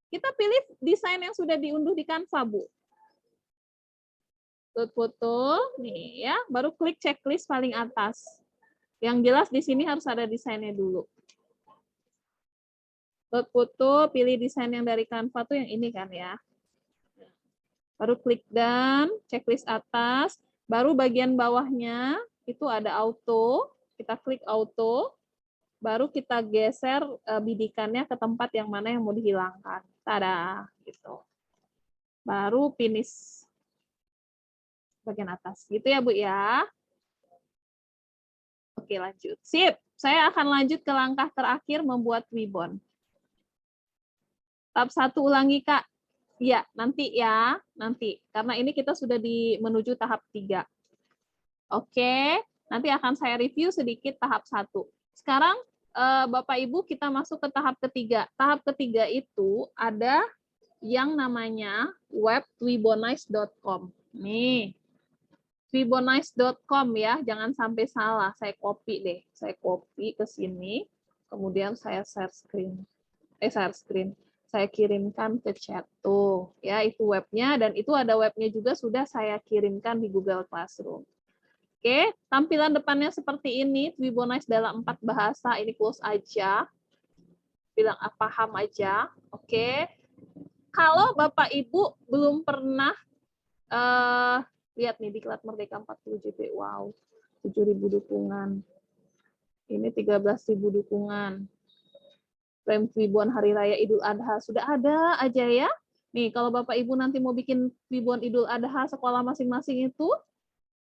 Kita pilih desain yang sudah diunduh di Canva, Bu. Load foto, nih ya, baru klik checklist paling atas. Yang jelas di sini harus ada desainnya dulu. Load foto, pilih desain yang dari Canva tuh yang ini kan ya. Baru klik done, checklist atas, baru bagian bawahnya itu ada auto, kita klik auto, baru kita geser bidikannya ke tempat yang mana yang mau dihilangkan. Tada, gitu. Baru finish bagian atas. Gitu ya, Bu ya. Oke, lanjut. Sip. Saya akan lanjut ke langkah terakhir, membuat ribbon. Tahap 1 ulangi, Kak. Iya, nanti ya. Nanti. Karena ini kita sudah menuju tahap 3. Oke. Nanti akan saya review sedikit tahap 1. Sekarang, Bapak Ibu, kita masuk ke tahap ketiga. Tahap ketiga itu ada yang namanya web twibonize.com. Nih. twibonize.com ya, jangan sampai salah. Saya copy deh. Saya copy ke sini. Kemudian saya share screen. Saya kirimkan ke chat tuh. Ya, itu webnya dan itu ada webnya juga sudah saya kirimkan di Google Classroom. Oke, tampilan depannya seperti ini, Twibonize dalam 4 bahasa, ini close aja. Bilang paham aja. Oke. Kalau Bapak Ibu belum pernah lihat nih Diklat Merdeka 40 JP, wow, 7.000 dukungan. Ini 13.000 dukungan. Frame Twibbon Hari Raya Idul Adha sudah ada aja ya. Nih, kalau Bapak Ibu nanti mau bikin Twibbon Idul Adha sekolah masing-masing itu,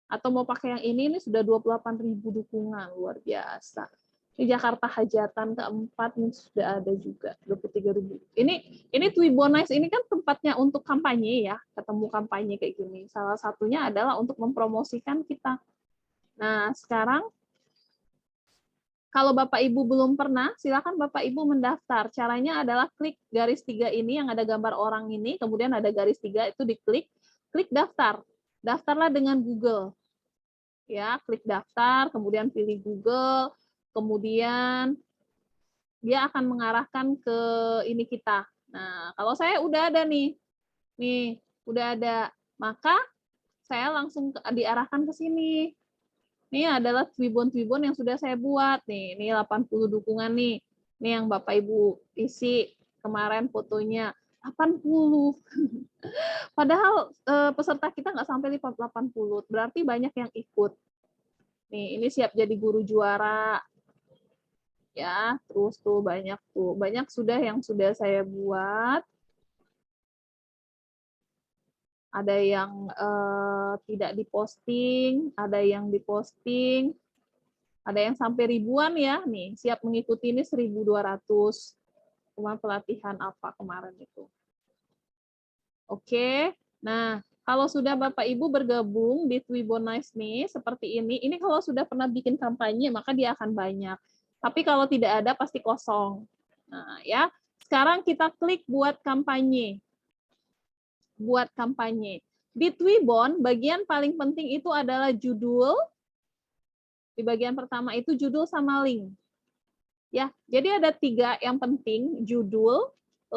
Atau mau pakai yang ini sudah 28.000 dukungan, luar biasa. Ini Jakarta Hajatan keempat ini sudah ada juga 23.000. Ini Twibonize ini kan tempatnya untuk kampanye ya, ketemu kampanye kayak gini. Salah satunya adalah untuk mempromosikan kita. Nah, sekarang kalau Bapak Ibu belum pernah, silakan Bapak Ibu mendaftar. Caranya adalah klik garis 3 ini yang ada gambar orang ini, kemudian ada garis 3 itu diklik, klik daftar. Daftarlah dengan Google. Ya, klik daftar, kemudian pilih Google, kemudian dia akan mengarahkan ke ini kita. Nah, kalau saya udah ada nih, udah ada, maka saya langsung diarahkan ke sini. Ini adalah Twibon yang sudah saya buat nih. Ini 80 dukungan nih. Ini yang Bapak Ibu isi kemarin fotonya 80. Padahal peserta kita nggak sampai 80. Berarti banyak yang ikut. Nih, ini siap jadi guru juara. Ya, terus tuh banyak tuh. Banyak sudah yang sudah saya buat. Ada yang tidak diposting, ada yang diposting. Ada yang sampai ribuan ya, nih siap mengikuti ini 1.200. Cuma pelatihan apa kemarin itu. Oke, nah kalau sudah Bapak Ibu bergabung di Twibonize nih seperti ini kalau sudah pernah bikin kampanye maka dia akan banyak. Tapi kalau tidak ada pasti kosong. Nah ya, sekarang kita klik buat kampanye. Buat kampanye. Di Twibon bagian paling penting itu adalah judul. Di bagian pertama itu judul sama link. Ya, jadi ada 3 yang penting, judul,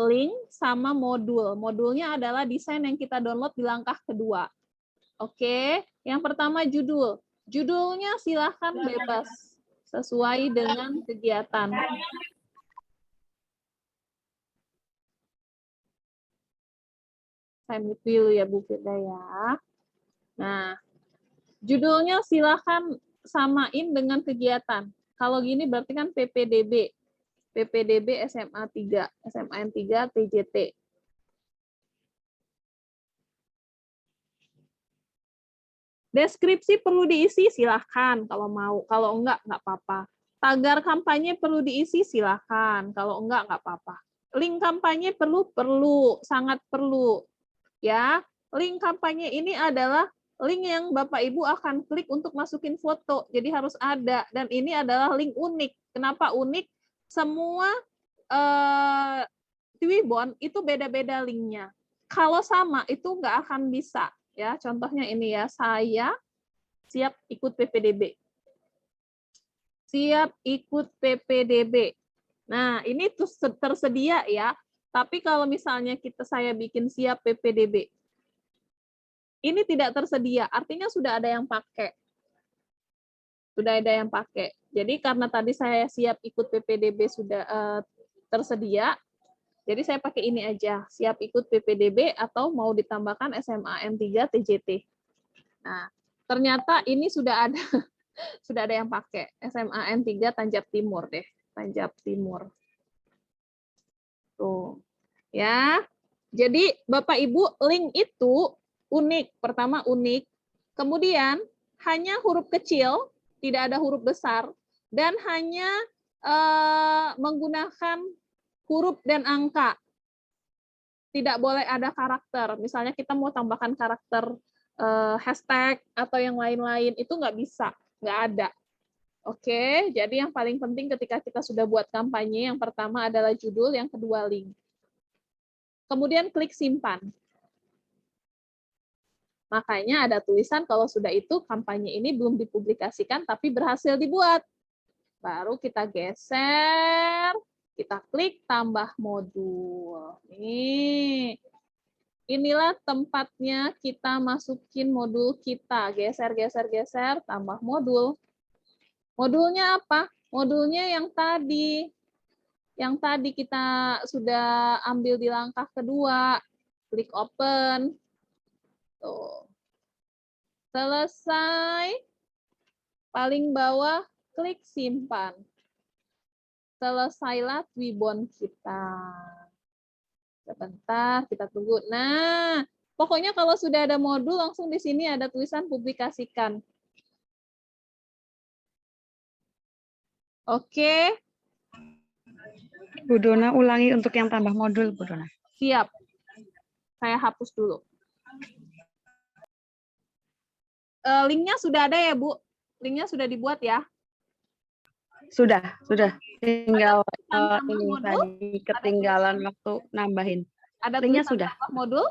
link, sama modul. Modulnya adalah desain yang kita download di langkah kedua. Oke, yang pertama judul. Judulnya silahkan bebas, sesuai dengan kegiatan. Saya mute dulu ya Bu Firda ya. Nah, judulnya silahkan samain dengan kegiatan. Kalau gini berarti kan PPDB. PPDB SMA 3, SMAN 3, TJT. Deskripsi perlu diisi, silahkan kalau mau. Kalau enggak apa-apa. Tagar kampanye perlu diisi, silahkan. Kalau enggak apa-apa. Link kampanye perlu, sangat perlu. Ya, link kampanye ini adalah link yang Bapak Ibu akan klik untuk masukin foto. Jadi harus ada. Dan ini adalah link unik. Kenapa unik? Semua Twibon itu beda-beda linknya. Kalau sama itu nggak akan bisa. Ya, contohnya ini ya, saya siap ikut PPDB. Siap ikut PPDB. Nah, ini tuh tersedia ya. Tapi kalau misalnya saya bikin siap PPDB, ini tidak tersedia. Artinya sudah ada yang pakai. Sudah ada yang pakai. Jadi karena tadi saya siap ikut PPDB sudah tersedia, jadi saya pakai ini aja, siap ikut PPDB atau mau ditambahkan SMAN 3 TJT. Nah, ternyata ini sudah ada sudah ada yang pakai SMAN 3 Tanjab Timur deh, Tanjab Timur. Tuh. Ya. Jadi Bapak Ibu, link itu unik. Pertama unik, kemudian hanya huruf kecil, tidak ada huruf besar, dan hanya menggunakan huruf dan angka. Tidak boleh ada karakter. Misalnya kita mau tambahkan karakter hashtag atau yang lain-lain, itu nggak bisa, nggak ada. Oke, jadi yang paling penting ketika kita sudah buat kampanye, yang pertama adalah judul, yang kedua link. Kemudian klik simpan. Makanya ada tulisan kalau sudah itu kampanye ini belum dipublikasikan tapi berhasil dibuat. Baru kita geser, kita klik tambah modul. Inilah tempatnya kita masukin modul kita. Geser, geser, geser, tambah modul. Modulnya apa? Modulnya yang tadi. Yang tadi kita sudah ambil di langkah kedua. Klik open. Tuh. Selesai. Paling bawah, klik simpan. Selesailah Twibon kita. Sebentar, kita tunggu. Nah, Pokoknya kalau sudah ada modul, langsung di sini ada tulisan publikasikan. Oke. Bu Dona ulangi untuk yang tambah modul, Bu Dona. Siap. Saya hapus dulu. Linknya sudah ada ya, Bu? Linknya sudah dibuat ya? Sudah. Tinggal Tambah ini modul? tadi ketinggalan waktu nambahin. Ada Linknya tulisan sudah. tambah modul?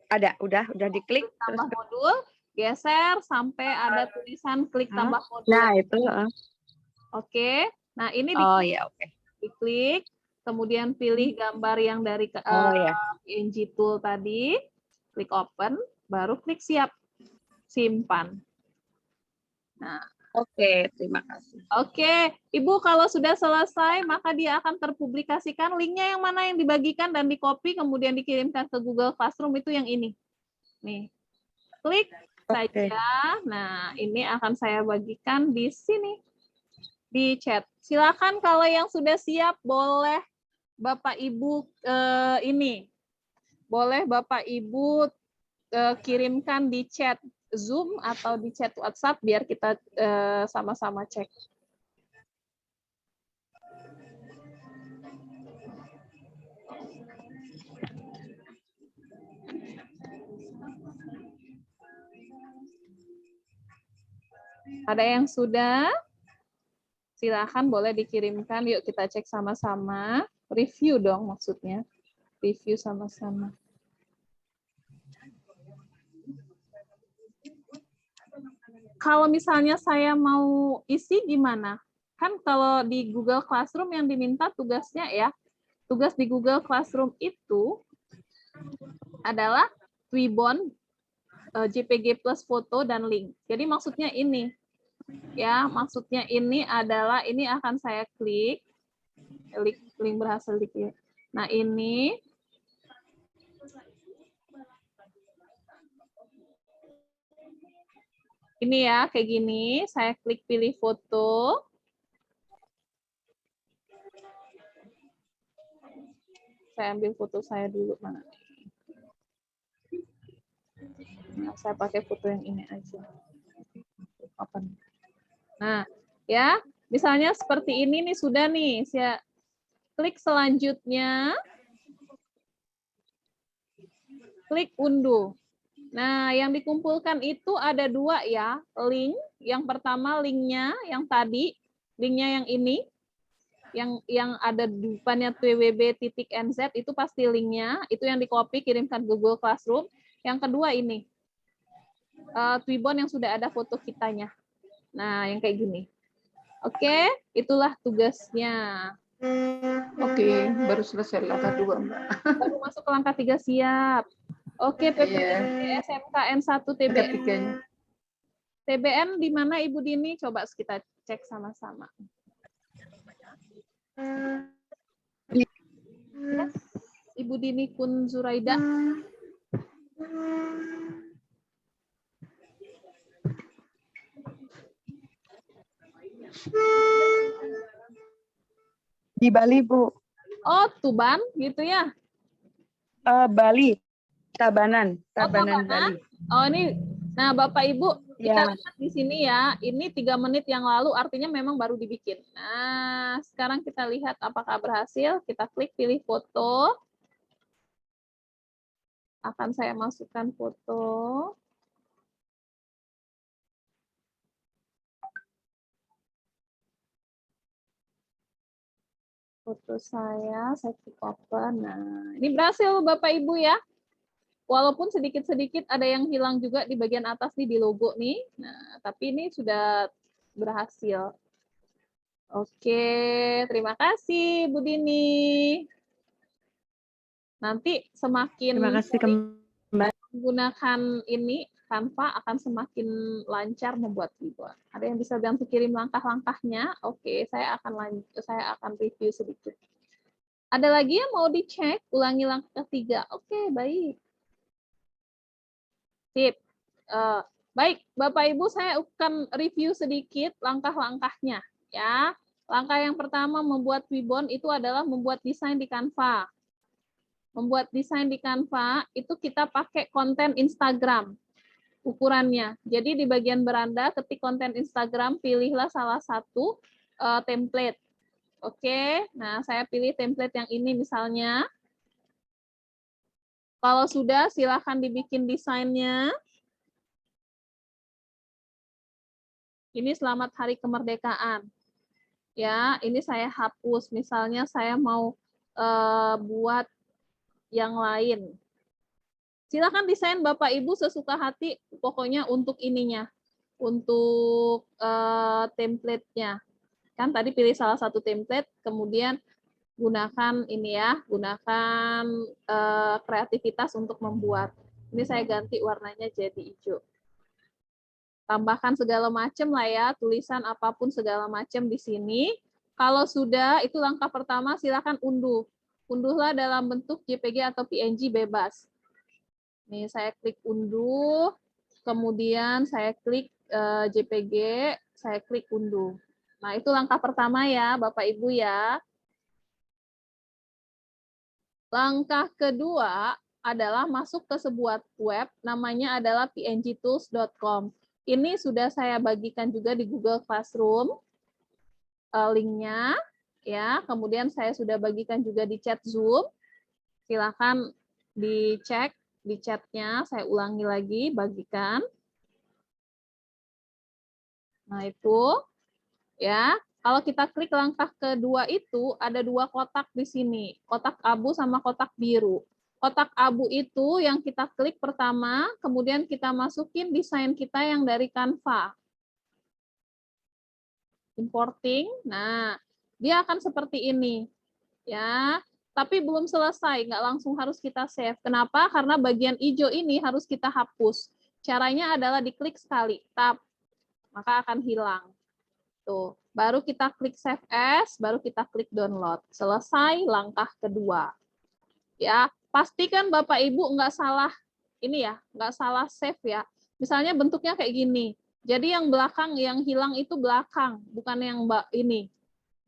Ada, udah diklik. Tambah Terus modul, geser sampai ada tulisan klik tambah modul. nah, itu. Oke. Nah, ini Oh ya, oke. diklik, kemudian pilih gambar yang dari ya. PNG tool tadi, klik open, baru klik siap, simpan. Nah, Oke, terima kasih. oke, Ibu kalau sudah selesai, maka dia akan terpublikasikan. Linknya yang mana yang dibagikan dan di-copy, kemudian dikirimkan ke Google Classroom, itu yang ini. Nih, klik saja. Nah, ini akan saya bagikan di sini, di chat. Silakan kalau yang sudah siap, boleh Bapak Ibu ini. Boleh Bapak Ibu kirimkan di chat Zoom atau di chat WhatsApp biar kita sama-sama cek. Ada yang sudah? Silakan boleh dikirimkan. Yuk kita cek sama-sama. Review dong maksudnya. Review sama-sama. Kalau misalnya saya mau isi gimana? Kan kalau di Google Classroom yang diminta tugasnya ya, tugas di Google Classroom itu adalah Twibbon, JPG plus foto dan link. Jadi maksudnya ini, ya maksudnya ini adalah ini akan saya klik, link berhasil diklik. Nah ini ya kayak gini, saya klik pilih foto. Saya ambil foto saya dulu mana. Nah, saya pakai foto yang ini aja. Open. Nah, ya, misalnya seperti ini nih sudah nih. Saya klik selanjutnya. Klik unduh. Nah, yang dikumpulkan itu ada dua ya, link. Yang pertama linknya yang tadi, linknya yang ini, yang ada di depannya twb.nz itu pasti linknya, itu yang di-copy kirimkan Google Classroom. Yang kedua ini, Twibbon yang sudah ada foto kitanya. Nah, yang kayak gini. Oke, itulah tugasnya. Oke, baru selesai langkah 2, Mbak. Baru masuk ke langkah 3, siap. Oke, PPDB SMKN 1 TBN. TBN di mana Ibu Dini? Coba kita cek sama-sama. Yes. Ibu Dini Kun Zuraida. Di Bali, Bu. Oh, Tuban gitu ya? Bali. Tabanan Tabanan. Bali. Oh, ini. Nah, Bapak Ibu, kita Ya. lihat di sini ya. Ini 3 menit yang lalu, artinya memang baru dibikin. Nah, sekarang kita lihat apakah berhasil. Kita klik pilih foto. Akan saya masukkan foto. Foto saya klik open. Nah, ini berhasil Bapak Ibu ya. Walaupun sedikit-sedikit ada yang hilang juga di bagian atas nih di logo nih. Nah, tapi ini sudah berhasil. Oke, terima kasih Bu Dini. Nanti semakin Terima kasih kembali. menggunakan ini Canva akan semakin lancar membuat Twibbon. Ada yang bisa bantu kirim langkah-langkahnya? Oke, saya akan review sedikit. Ada lagi yang mau dicek? Ulangi langkah ketiga. Oke, baik. Sip. Baik, Bapak Ibu, saya akan review sedikit langkah-langkahnya. Ya, langkah yang pertama membuat Twibbon itu adalah membuat desain di Canva. Membuat desain di Canva itu kita pakai konten Instagram ukurannya. Jadi di bagian beranda ketik konten Instagram, pilihlah salah satu template. Oke, nah saya pilih template yang ini misalnya. Kalau sudah, silakan dibikin desainnya. Ini selamat hari kemerdekaan. Ya, ini saya hapus. Misalnya saya mau buat yang lain. Silakan desain Bapak Ibu sesuka hati, pokoknya untuk ininya, untuk template-nya. Kan tadi pilih salah satu template, kemudian gunakan ini ya, gunakan kreativitas untuk membuat. Ini saya ganti warnanya jadi hijau. Tambahkan segala macam lah ya, tulisan apapun segala macam di sini. Kalau sudah, itu langkah pertama, silakan unduh. Unduhlah dalam bentuk JPG atau PNG bebas. Nih, saya klik unduh, kemudian saya klik JPG, saya klik unduh. Nah, itu langkah pertama ya, Bapak Ibu ya. Langkah kedua adalah masuk ke sebuah web, namanya adalah pngtools.com. Ini sudah saya bagikan juga di Google Classroom, linknya. Ya, kemudian saya sudah bagikan juga di chat Zoom. Silakan dicek di chatnya, saya ulangi lagi, bagikan. Nah, itu ya. Kalau kita klik langkah kedua itu, ada dua kotak di sini. Kotak abu sama kotak biru. Kotak abu itu yang kita klik pertama, kemudian kita masukin desain kita yang dari Canva. Importing. Nah, dia akan seperti ini. Ya, tapi belum selesai, nggak langsung harus kita save. Kenapa? Karena bagian hijau ini harus kita hapus. Caranya adalah diklik sekali, tap, maka akan hilang. Tuh, baru kita klik save as, baru kita klik download. Selesai langkah kedua. Ya, pastikan Bapak Ibu nggak salah ini ya, nggak salah save ya. Misalnya bentuknya kayak gini. Jadi yang belakang, yang hilang itu belakang, bukan yang ini.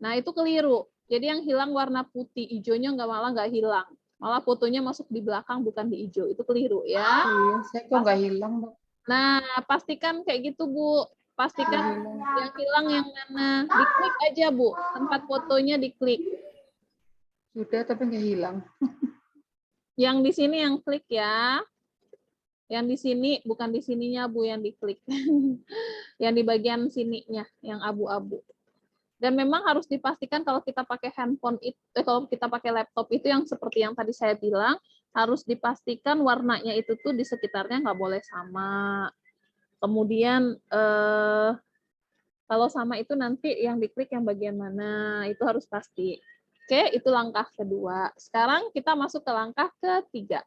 Nah, itu keliru. Jadi yang hilang warna putih, hijaunya nggak hilang. Malah fotonya masuk di belakang, bukan di hijau. Itu keliru ya. Iya, saya kok nggak hilang, Mbak. Nah, pastikan kayak gitu, Bu. Pastikan yang hilang yang mana. Diklik aja, Bu. Tempat fotonya diklik. Sudah, tapi nggak hilang. Yang di sini yang klik ya. Yang di sini, bukan di sininya, Bu, yang diklik. Yang di bagian sininya, yang abu-abu. Dan memang harus dipastikan kalau kita pakai handphone itu, kalau kita pakai laptop itu yang seperti yang tadi saya bilang, harus dipastikan warnanya itu tuh di sekitarnya nggak boleh sama. Kemudian kalau sama itu nanti yang diklik yang bagian mana, itu harus pasti. Oke, itu langkah kedua. Sekarang kita masuk ke langkah ketiga.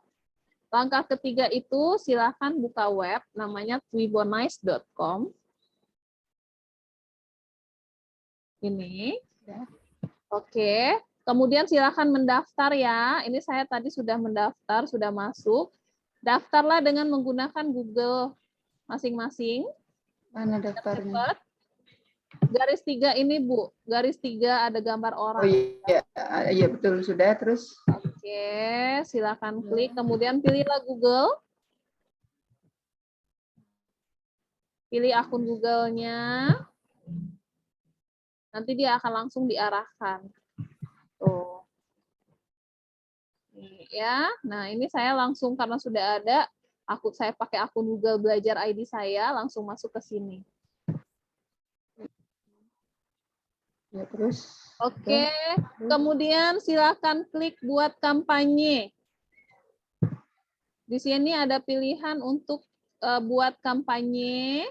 Langkah ketiga itu silakan buka web, namanya twibonize.com. Ini. Oke, kemudian silakan mendaftar ya. Ini saya tadi sudah mendaftar, sudah masuk. Daftarlah dengan menggunakan Google masing-masing. Mana daftarnya? Garis 3 ini, Bu. Garis 3 ada gambar orang. Oh iya, iya betul. Sudah, terus? Oke, silakan klik. Kemudian pilihlah Google. Pilih akun Google-nya. Nanti dia akan langsung diarahkan. Tuh. Nih, ya. Nah, ini saya langsung karena sudah ada, saya pakai akun Google Belajar ID saya, langsung masuk ke sini. Ya, terus? Oke, kemudian silakan klik buat kampanye. Di sini ada pilihan untuk buat kampanye.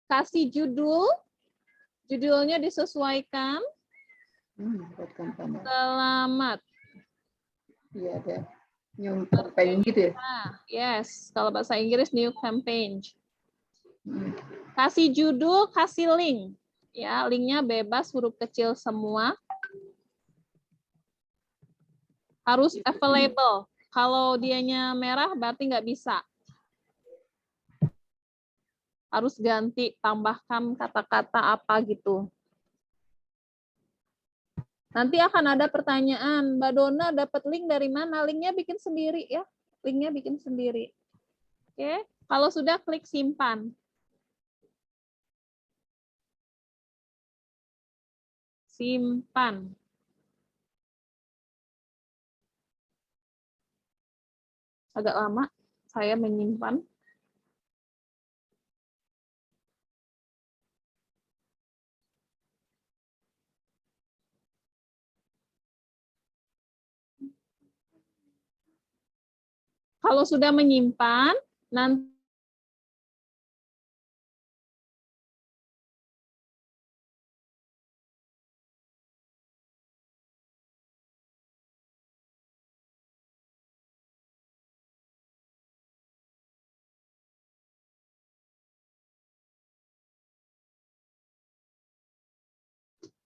Kasih judul. Judulnya disesuaikan. Buat kampanye. Selamat. Iya, ada. New campaign gitu ya? Yes, kalau bahasa Inggris new campaign. Kasih judul, kasih link. Ya, linknya bebas, huruf kecil semua. Harus available. Kalau dianya merah berarti nggak bisa. Harus ganti, tambahkan kata-kata apa gitu. Nanti akan ada pertanyaan, Mbak Dona dapat link dari mana? Linknya bikin sendiri ya. Linknya bikin sendiri. Oke, kalau sudah klik simpan. Simpan. Agak lama saya menyimpan. Kalau sudah menyimpan, nanti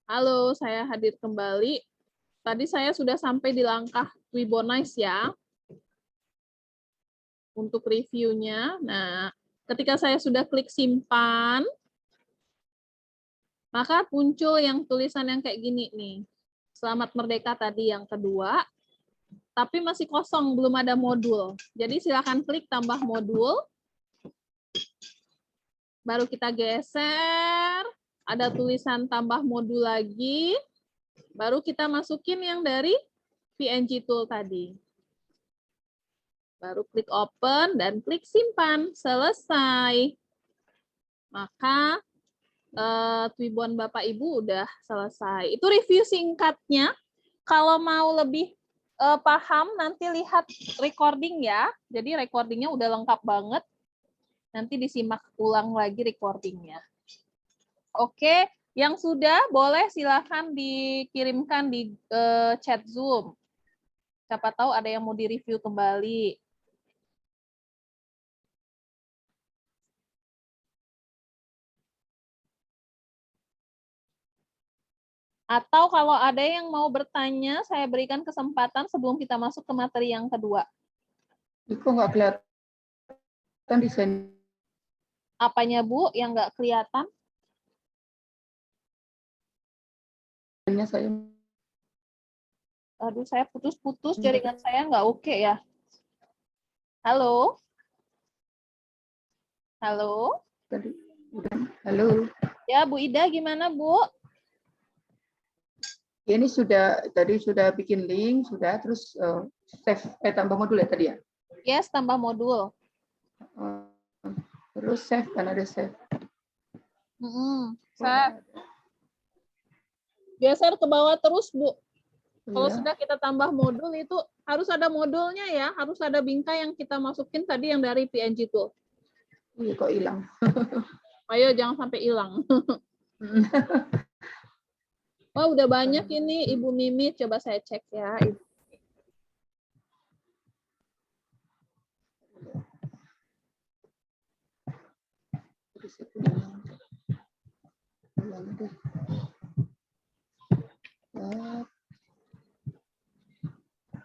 halo, saya hadir kembali. Tadi saya sudah sampai di langkah Webonize ya. Untuk reviewnya. Nah, ketika saya sudah klik simpan, maka muncul yang tulisan yang kayak gini nih. Selamat Merdeka tadi yang kedua, tapi masih kosong, belum ada modul. Jadi silakan klik tambah modul. Baru kita geser, ada tulisan tambah modul lagi. Baru kita masukin yang dari PNG Tool tadi. Baru klik open dan klik simpan. Selesai. Maka Twibbon Bapak Ibu udah selesai. Itu review singkatnya. Kalau mau lebih paham, nanti lihat recording ya. Jadi recordingnya udah lengkap banget. Nanti disimak ulang lagi recordingnya. Oke, yang sudah boleh silakan dikirimkan di chat Zoom. Siapa tahu ada yang mau direview kembali. Atau kalau ada yang mau bertanya, saya berikan kesempatan sebelum kita masuk ke materi yang kedua. Kok nggak kelihatan desain? Apanya, Bu, yang nggak kelihatan? Saya. Aduh, saya putus-putus, jaringan saya nggak oke ya. Halo? Halo? Tadi, halo. Ya, Bu Ida, gimana, Bu? Ya, ini tadi sudah bikin link, sudah terus save, tambah modul ya tadi ya? Yes, tambah modul. Terus save, kan ada save. Saya geser ke bawah terus, Bu. Kalau Iya. sudah kita tambah modul itu harus ada modulnya ya, harus ada bingkai yang kita masukin tadi yang dari PNG Tool. Iya, kok hilang. Ayo jangan sampai hilang. Oh, udah banyak ini Ibu Mimi, coba saya cek ya.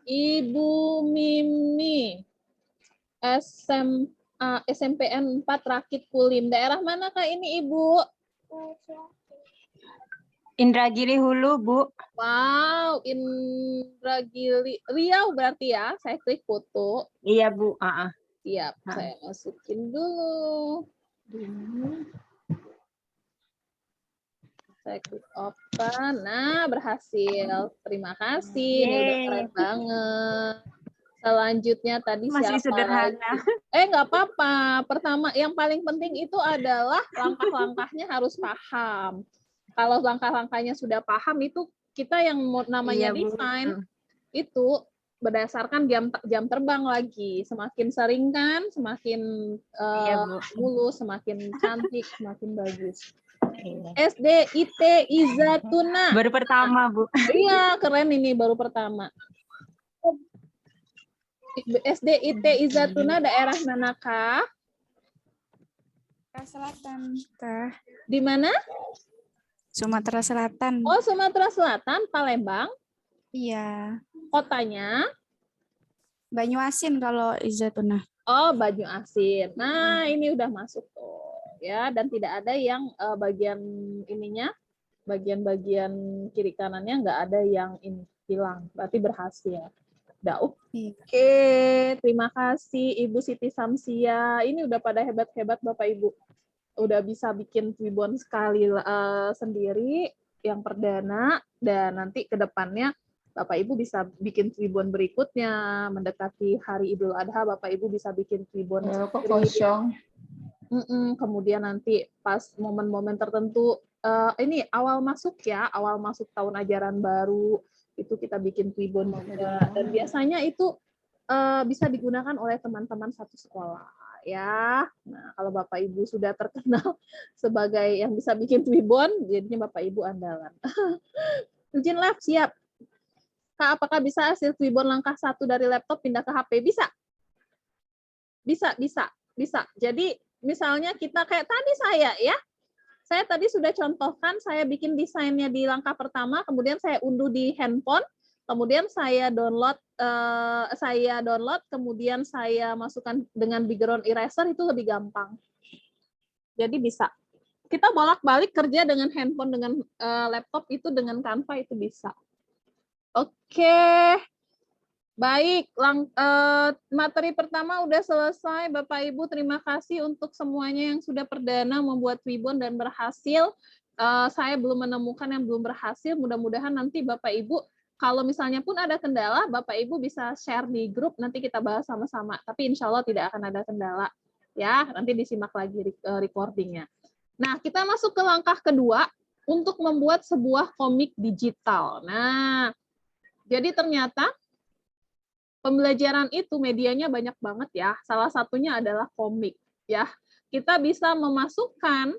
Ibu Mimi, SMPN 4 Rakit Kulim. Daerah mana Kak ini Ibu? Indragiri Hulu, Bu. Wow, Indragiri. Riau berarti ya. Saya klik foto. Iya, Bu. Siap, saya masukin dulu. Saya klik open. Nah, berhasil. Terima kasih. Ini udah keren banget. Selanjutnya tadi Masih siapa sederhana. lagi? Nggak apa-apa. Pertama, yang paling penting itu adalah langkah-langkahnya harus paham. Kalau langkah-langkahnya sudah paham, itu kita yang namanya desain, itu berdasarkan jam terbang lagi. Semakin sering kan, semakin mulus, semakin cantik, semakin bagus. SD IT Izatuna. Baru pertama, Bu. Iya, keren ini baru pertama. SD IT Izatuna daerah manakah? Selatan, Kak. Di mana? Sumatera Selatan. Oh, Sumatera Selatan, Palembang. Iya. Kotanya? Banyuasin kalau Izatuna. Oh, Banyuasin. Nah, ini udah masuk tuh ya, dan tidak ada yang bagian ininya bagian-bagian kiri kanannya nggak ada yang ini hilang, berarti berhasil. Udah, oke. Terima kasih Ibu Siti Samsia. Ini udah pada hebat-hebat Bapak Ibu. Udah bisa bikin Tribon sekali sendiri yang perdana, dan nanti ke depannya Bapak Ibu bisa bikin Tribon berikutnya. Mendekati Hari Idul Adha, Bapak Ibu bisa bikin Tribon Ya, kok sendiri. kosong. Kemudian nanti pas momen-momen tertentu, ini awal masuk ya, awal masuk tahun ajaran baru, itu kita bikin Tribon juga. Dan biasanya itu bisa digunakan oleh teman-teman satu sekolah. Ya, nah kalau Bapak Ibu sudah terkenal sebagai yang bisa bikin Tribon, jadinya Bapak Ibu andalan. Izin lab siap. Kak, apakah bisa hasil Tribon langkah 1 dari laptop pindah ke HP? Bisa. Bisa. Jadi misalnya kita kayak tadi saya tadi sudah contohkan, saya bikin desainnya di langkah pertama, kemudian saya unduh di handphone, kemudian saya download, kemudian saya masukkan dengan background eraser, itu lebih gampang. Jadi bisa. Kita bolak-balik kerja dengan handphone, dengan laptop itu, dengan Canva itu bisa. Oke. Baik, materi pertama udah selesai. Bapak Ibu, terima kasih untuk semuanya yang sudah perdana membuat Tribon dan berhasil. Saya belum menemukan yang belum berhasil. Mudah-mudahan nanti Bapak Ibu, kalau misalnya pun ada kendala, Bapak Ibu bisa share di grup, nanti kita bahas sama-sama. Tapi insya Allah tidak akan ada kendala. Ya, nanti disimak lagi recordingnya. Nah, kita masuk ke langkah kedua untuk membuat sebuah komik digital. Nah, jadi ternyata pembelajaran itu medianya banyak banget ya. Salah satunya adalah komik ya. Kita bisa memasukkan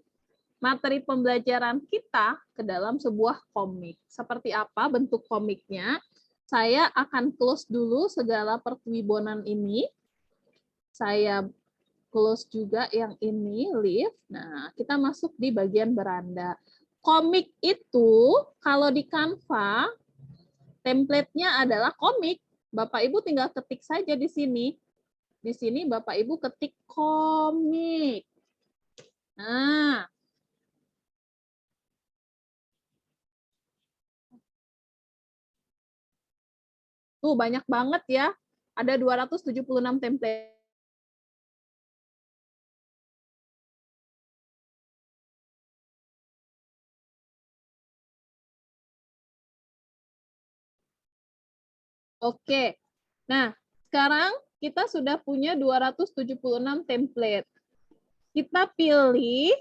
materi pembelajaran kita ke dalam sebuah komik. Seperti apa bentuk komiknya? Saya akan close dulu segala pertwibonan ini. Saya close juga yang ini, leave. Nah, kita masuk di bagian beranda. Komik itu kalau di Canva, template-nya adalah komik. Bapak Ibu tinggal ketik saja di sini. Di sini Bapak Ibu ketik komik. Nah, tuh banyak banget ya. Ada 276 template. Oke. Nah, sekarang kita sudah punya 276 template. Kita pilih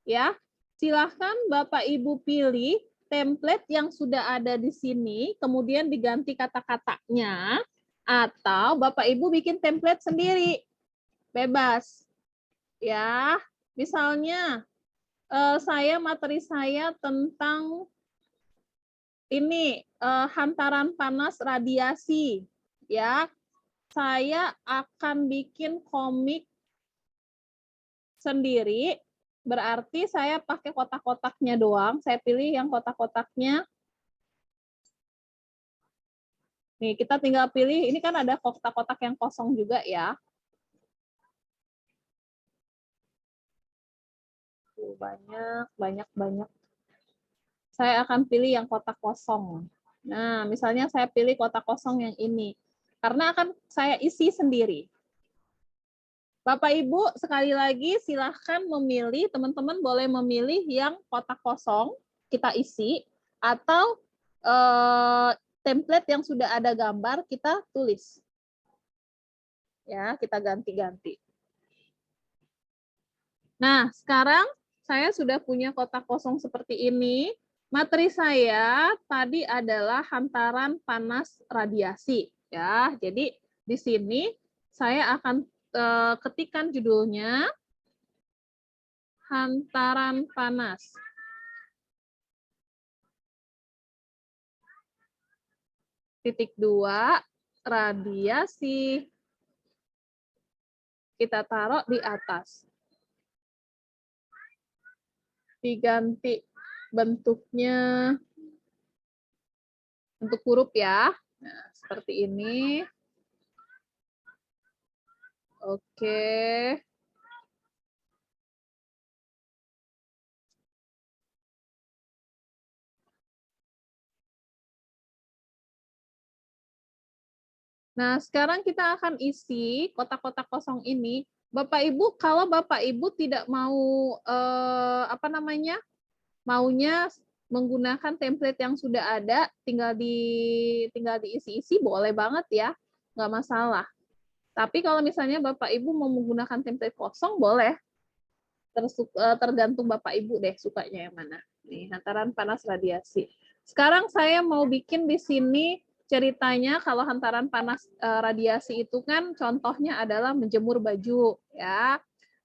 ya. Silahkan Bapak Ibu pilih template yang sudah ada di sini, kemudian diganti kata-katanya, atau Bapak Ibu bikin template sendiri. Bebas. Ya, misalnya materi saya tentang ini hantaran panas radiasi. Ya, saya akan bikin komik sendiri. Berarti saya pakai kotak-kotaknya doang. Saya pilih yang kotak-kotaknya. Nih, kita tinggal pilih. Ini kan ada kotak-kotak yang kosong juga ya. Banyak. Saya akan pilih yang kotak kosong. Nah, misalnya saya pilih kotak kosong yang ini. Karena akan saya isi sendiri. Bapak Ibu, sekali lagi silahkan memilih, teman-teman boleh memilih yang kotak kosong, kita isi, atau template yang sudah ada gambar, kita tulis. Ya, kita ganti-ganti. Nah, sekarang saya sudah punya kotak kosong seperti ini. Materi saya tadi adalah hantaran panas radiasi. Ya, jadi di sini saya akan ketikkan judulnya hantaran panas. Titik 2, radiasi. Kita taruh di atas. Diganti bentuknya untuk huruf ya. Nah, seperti ini. Oke. Nah, sekarang kita akan isi kotak-kotak kosong ini. Bapak Ibu, kalau Bapak Ibu tidak mau maunya menggunakan template yang sudah ada, tinggal diisi-isi, boleh banget ya, nggak masalah. Tapi kalau misalnya Bapak Ibu mau menggunakan template kosong, boleh. Tergantung Bapak Ibu deh sukanya yang mana. Nih, hantaran panas radiasi. Sekarang saya mau bikin di sini ceritanya kalau hantaran panas radiasi itu kan contohnya adalah menjemur baju ya.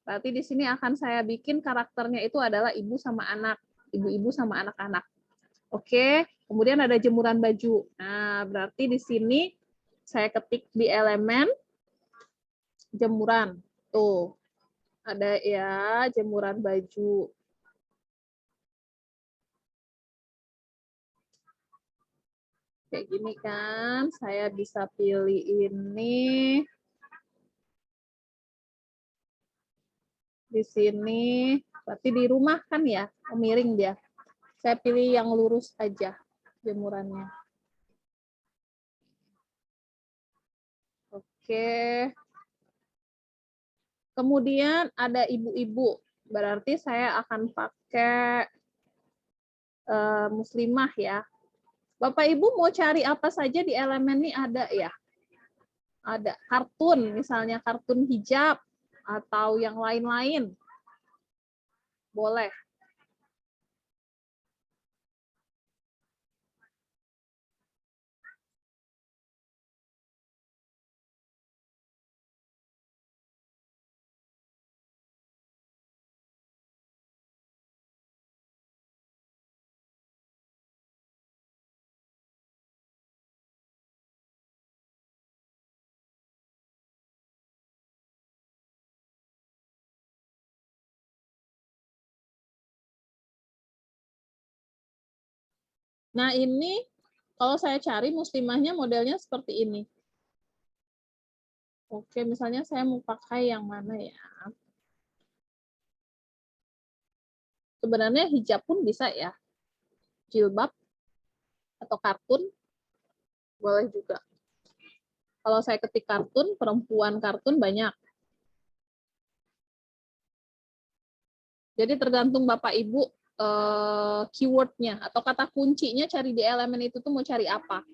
Berarti di sini akan saya bikin karakternya itu adalah ibu sama anak, ibu-ibu sama anak-anak. Oke, kemudian ada jemuran baju. Nah, berarti di sini saya ketik di elemen jemuran. Tuh, ada ya jemuran baju. Kayak gini kan, saya bisa pilih ini. Di sini, berarti di rumah kan ya, miring dia. Saya pilih yang lurus aja jemurannya. Oke. Kemudian ada ibu-ibu, berarti saya akan pakai muslimah ya. Bapak Ibu mau cari apa saja di elemen ini ada ya? Ada kartun, misalnya kartun hijab atau yang lain-lain. Boleh. Nah, ini kalau saya cari muslimahnya modelnya seperti ini. Oke, misalnya saya mau pakai yang mana ya? Sebenarnya hijab pun bisa ya. Jilbab atau kartun boleh juga. Kalau saya ketik kartun, perempuan kartun banyak. Jadi tergantung Bapak Ibu keywordnya atau kata kuncinya cari di elemen itu tuh mau cari apa.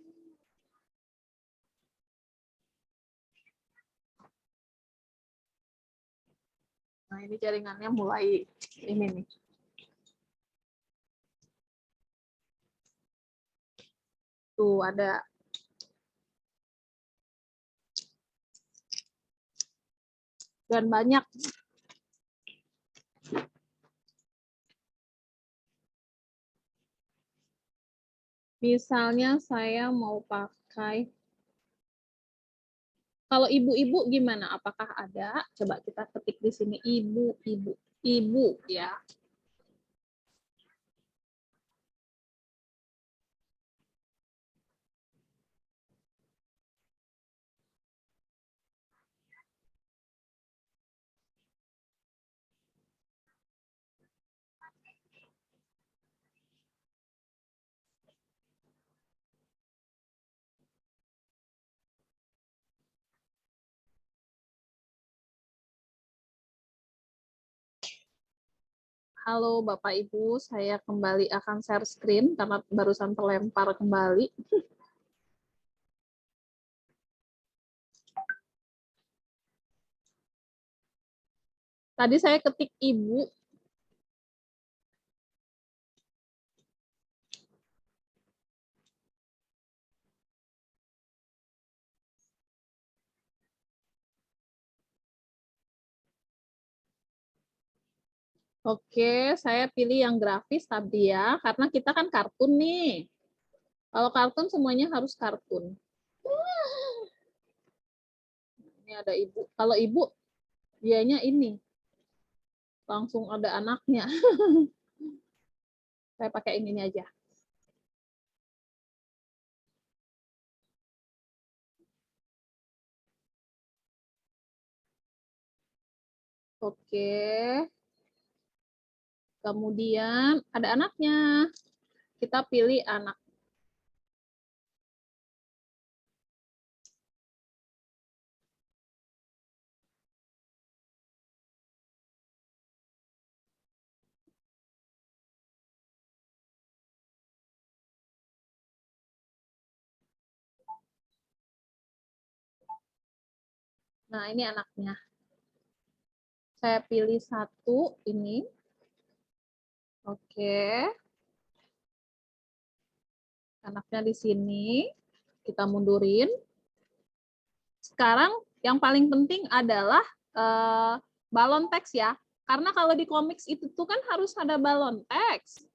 Nah, ini jaringannya mulai ini nih. Tuh ada. Dan banyak. Misalnya saya mau pakai, kalau ibu-ibu gimana? Apakah ada? Coba kita ketik di sini ibu-ibu. Ibu ya. Halo Bapak Ibu, saya kembali akan share screen karena barusan terlempar kembali. Tadi saya ketik ibu. Oke, saya pilih yang grafis tadi ya, karena kita kan kartun nih. Kalau kartun semuanya harus kartun. Ini ada ibu. Kalau ibu, dianya ini. Langsung ada anaknya. Saya pakai ini aja. Oke. Kemudian ada anaknya. Kita pilih anak. Nah, ini anaknya. Saya pilih satu ini. Oke. Anaknya di sini. Kita mundurin. Sekarang yang paling penting adalah balon teks ya. Karena kalau di komiks itu tuh kan harus ada balon teks.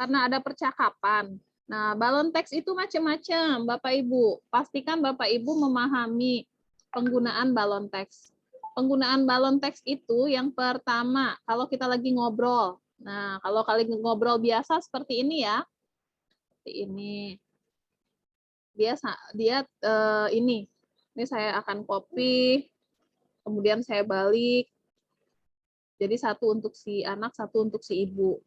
Karena ada percakapan. Nah, balon teks itu macam-macam, Bapak Ibu. Pastikan Bapak Ibu memahami penggunaan balon teks. Penggunaan balon teks itu yang pertama, kalau kita lagi ngobrol. Nah, kalau kalian ngobrol biasa seperti ini ya. Seperti ini. Dia ini saya akan copy, kemudian saya balik. Jadi satu untuk si anak, satu untuk si ibu.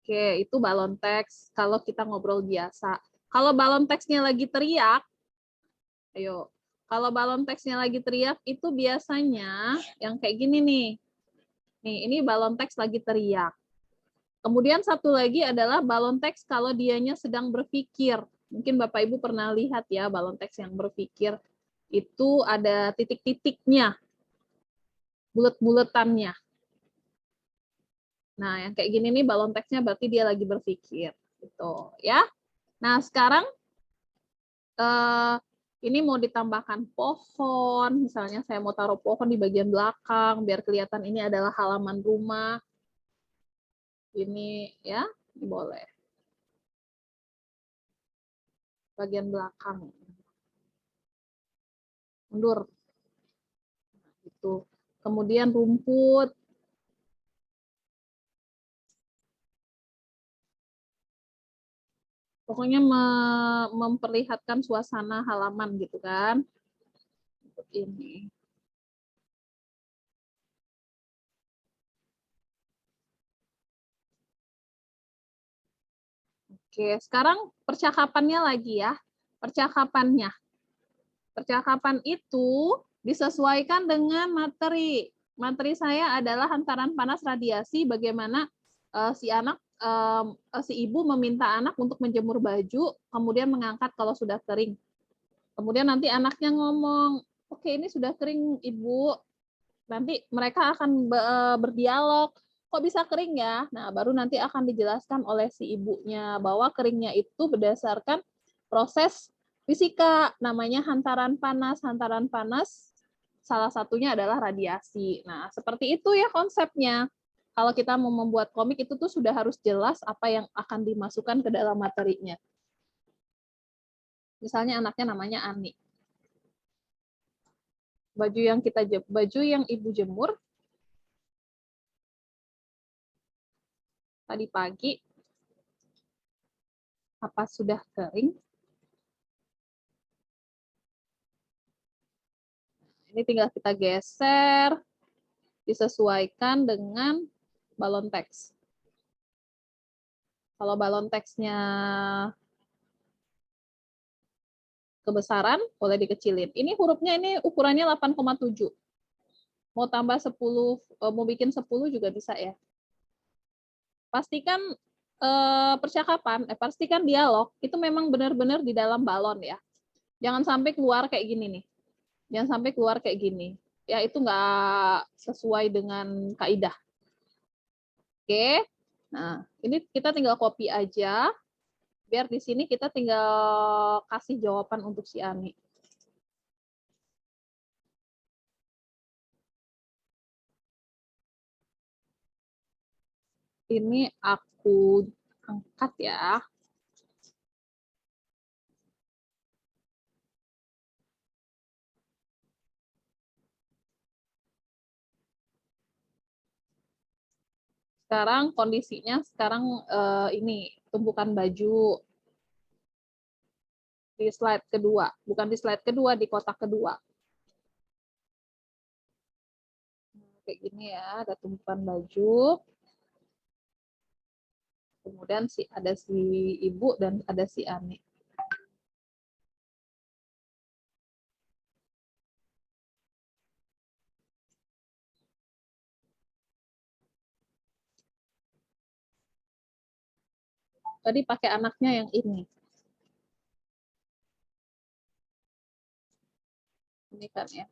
Oke, itu balon teks kalau kita ngobrol biasa. Kalau balon teksnya lagi teriak, ayo. Kalau balon teksnya lagi teriak, itu biasanya yang kayak gini nih. Nih, ini balon teks lagi teriak. Kemudian satu lagi adalah balon teks kalau dianya sedang berpikir. Mungkin Bapak Ibu pernah lihat ya balon teks yang berpikir. Itu ada titik-titiknya, bulet-buletannya. Nah, yang kayak gini nih balon teksnya berarti dia lagi berpikir, gitu ya. Nah, sekarang ini mau ditambahkan pohon, misalnya saya mau taruh pohon di bagian belakang biar kelihatan ini adalah halaman rumah. Ini ya, boleh. Bagian belakang. Mundur. Gitu. Kemudian rumput. Pokoknya memperlihatkan suasana halaman gitu kan. Ini. Oke, sekarang percakapannya lagi ya. Percakapannya. Percakapan itu disesuaikan dengan materi. Materi saya adalah hantaran panas radiasi, bagaimana si ibu meminta anak untuk menjemur baju, kemudian mengangkat kalau sudah kering. Kemudian nanti anaknya ngomong, oke ini sudah kering ibu. Nanti mereka akan berdialog, kok bisa kering ya? Nah, baru nanti akan dijelaskan oleh si ibunya bahwa keringnya itu berdasarkan proses fisika, namanya hantaran panas. Hantaran panas salah satunya adalah radiasi. Nah, seperti itu ya konsepnya. Kalau kita mau membuat komik itu tuh sudah harus jelas apa yang akan dimasukkan ke dalam materinya. Misalnya anaknya namanya Ani. Baju yang ibu jemur tadi pagi, apa sudah kering? Ini tinggal kita geser, disesuaikan dengan balon teks. Kalau balon teksnya kebesaran, boleh dikecilin. Ini hurufnya ini ukurannya 8,7. Mau tambah 10, mau bikin 10 juga bisa ya. Pastikan pastikan dialog itu memang benar-benar di dalam balon ya. Jangan sampai keluar kayak gini nih. Jangan sampai keluar kayak gini. Ya itu nggak sesuai dengan kaidah. Oke. Nah, ini kita tinggal copy aja. Biar di sini kita tinggal kasih jawaban untuk si Ani. Ini aku angkat ya. Sekarang kondisinya ini tumpukan baju di slide kedua, bukan di slide kedua, di kotak kedua. Kayak gini ya, ada tumpukan baju. Kemudian ada si ibu dan ada si Ani. Tadi pakai anaknya yang ini. Ini kan ya.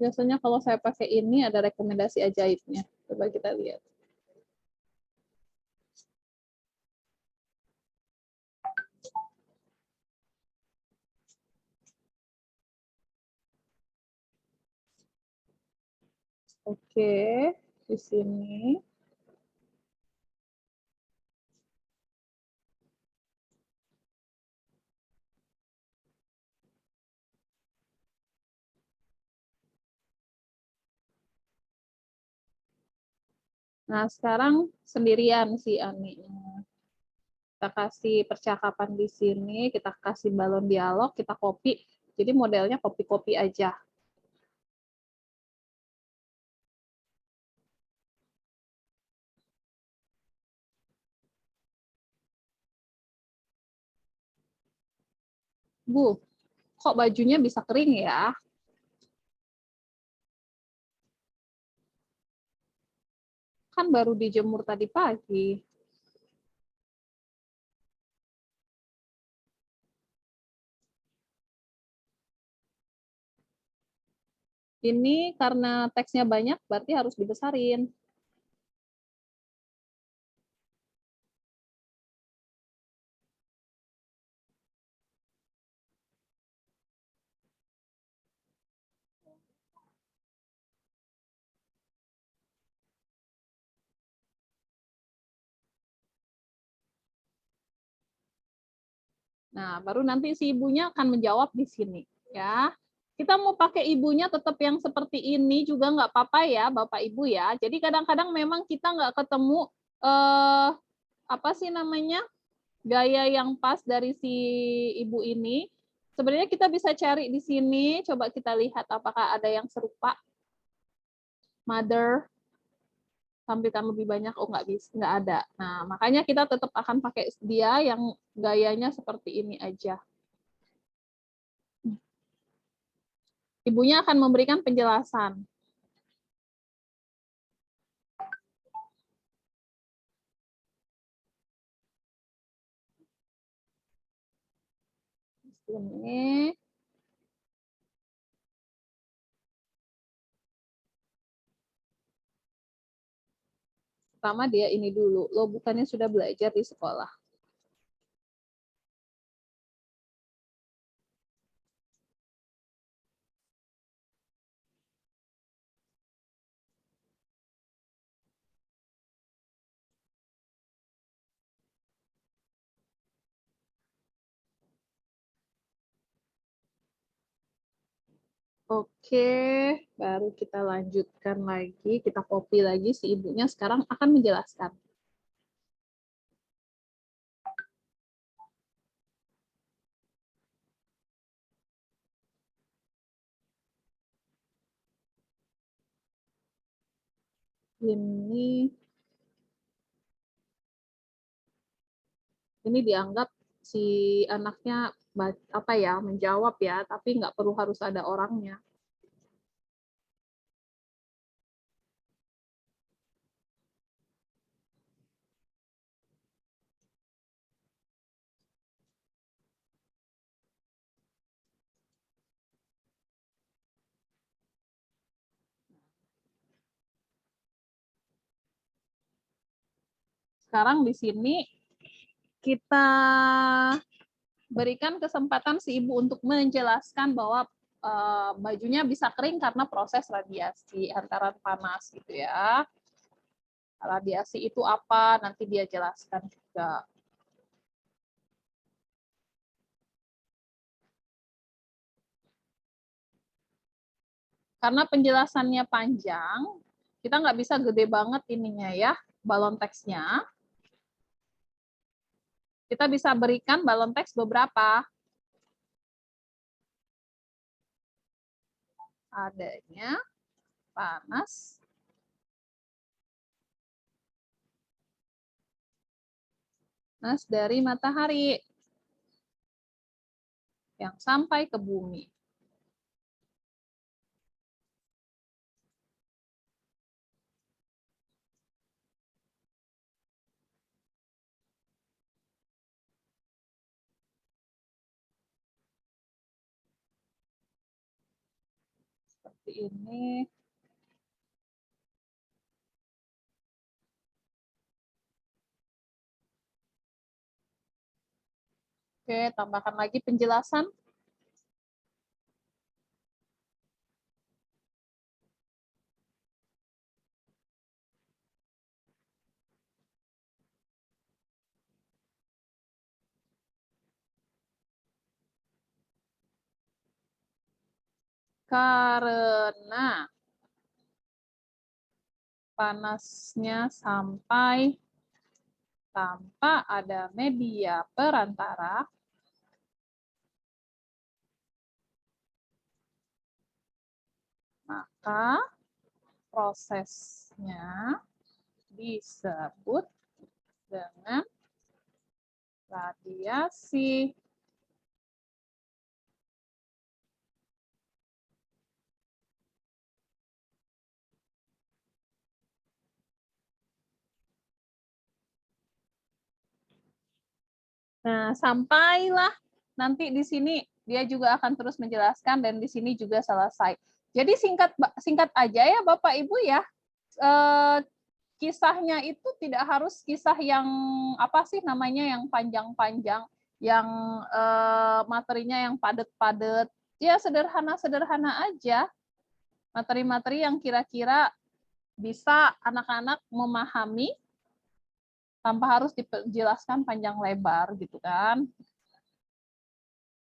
Biasanya kalau saya pakai ini ada rekomendasi ajaibnya. Coba kita lihat. Oke, di sini. Nah, sekarang sendirian si Ani. Kita kasih percakapan di sini, kita kasih balon dialog, kita copy. Jadi modelnya copy-copy aja. Bu, kok bajunya bisa kering ya? Kan baru dijemur tadi pagi. Ini karena teksnya banyak, berarti harus dibesarin. Nah, baru nanti si ibunya akan menjawab di sini, ya. Kita mau pakai ibunya tetap yang seperti ini juga nggak apa-apa ya, Bapak Ibu ya. Jadi kadang-kadang memang kita nggak ketemu apa sih namanya gaya yang pas dari si ibu ini. Sebenarnya kita bisa cari di sini. Coba kita lihat apakah ada yang serupa. Mother tampilkan lebih banyak, oh nggak bisa, nggak ada. Nah, makanya kita tetap akan pakai dia yang gayanya seperti ini aja. Ibunya akan memberikan penjelasan. Ini. Pertama dia ini dulu, lo bukannya sudah belajar di sekolah. Oke, baru kita lanjutkan lagi, kita copy lagi, si ibunya sekarang akan menjelaskan. Ini dianggap si anaknya apa ya menjawab ya, tapi nggak perlu harus ada orangnya. Sekarang di sini kita berikan kesempatan si ibu untuk menjelaskan bahwa bajunya bisa kering karena proses radiasi hantaran panas gitu ya. Radiasi itu apa? Nanti dia jelaskan juga. Karena penjelasannya panjang, kita nggak bisa gede banget ininya ya, balon teksnya. Kita bisa berikan balon teks beberapa. Adanya panas, panas dari matahari yang sampai ke bumi. seperti ini. Oke, tambahkan lagi penjelasan. Karena panasnya sampai tanpa ada media perantara, maka prosesnya disebut dengan radiasi. Nah, sampailah nanti di sini dia juga akan terus menjelaskan dan di sini juga selesai. Jadi singkat aja ya Bapak Ibu ya. Kisahnya itu tidak harus kisah yang apa sih namanya yang panjang-panjang, yang materinya yang padat-padat. Ya sederhana-sederhana aja. Materi-materi yang kira-kira bisa anak-anak memahami tanpa harus dijelaskan panjang lebar gitu kan.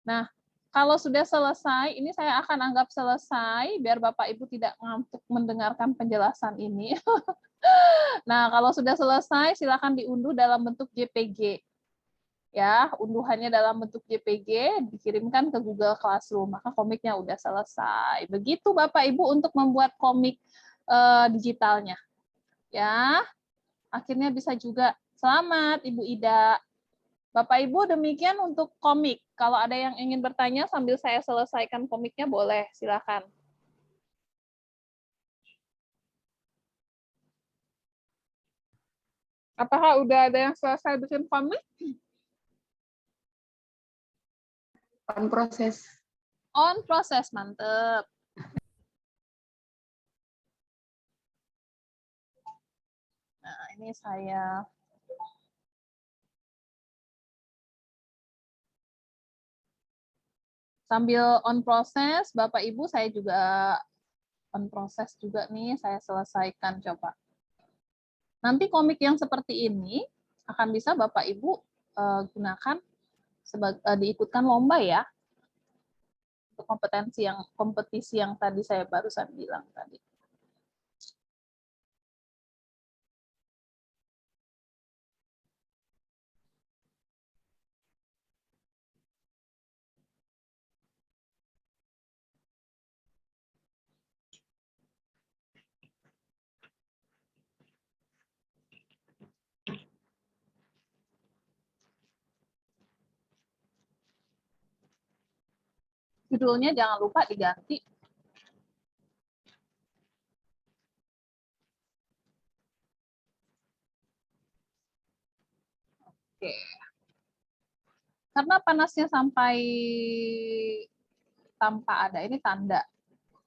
Nah, kalau sudah selesai, ini saya akan anggap selesai biar Bapak Ibu tidak ngantuk mendengarkan penjelasan ini. Nah, kalau sudah selesai silakan diunduh dalam bentuk JPG. Ya, unduhannya dalam bentuk JPG dikirimkan ke Google Classroom, maka komiknya udah selesai. Begitu Bapak Ibu untuk membuat komik digitalnya. Ya. Akhirnya bisa juga. Selamat, Ibu Ida. Bapak Ibu, demikian untuk komik. Kalau ada yang ingin bertanya sambil saya selesaikan komiknya, boleh. Silakan. Apakah udah ada yang selesai bikin komik? On proses. On proses, mantep. Nah, ini saya sambil on proses, Bapak Ibu saya juga on proses juga nih, saya selesaikan coba. Nanti komik yang seperti ini akan bisa Bapak Ibu gunakan diikutkan lomba ya. Untuk kompetisi yang tadi saya barusan bilang tadi. Judulnya jangan lupa diganti. Oke. Karena panasnya sampai tanpa ada ini tanda,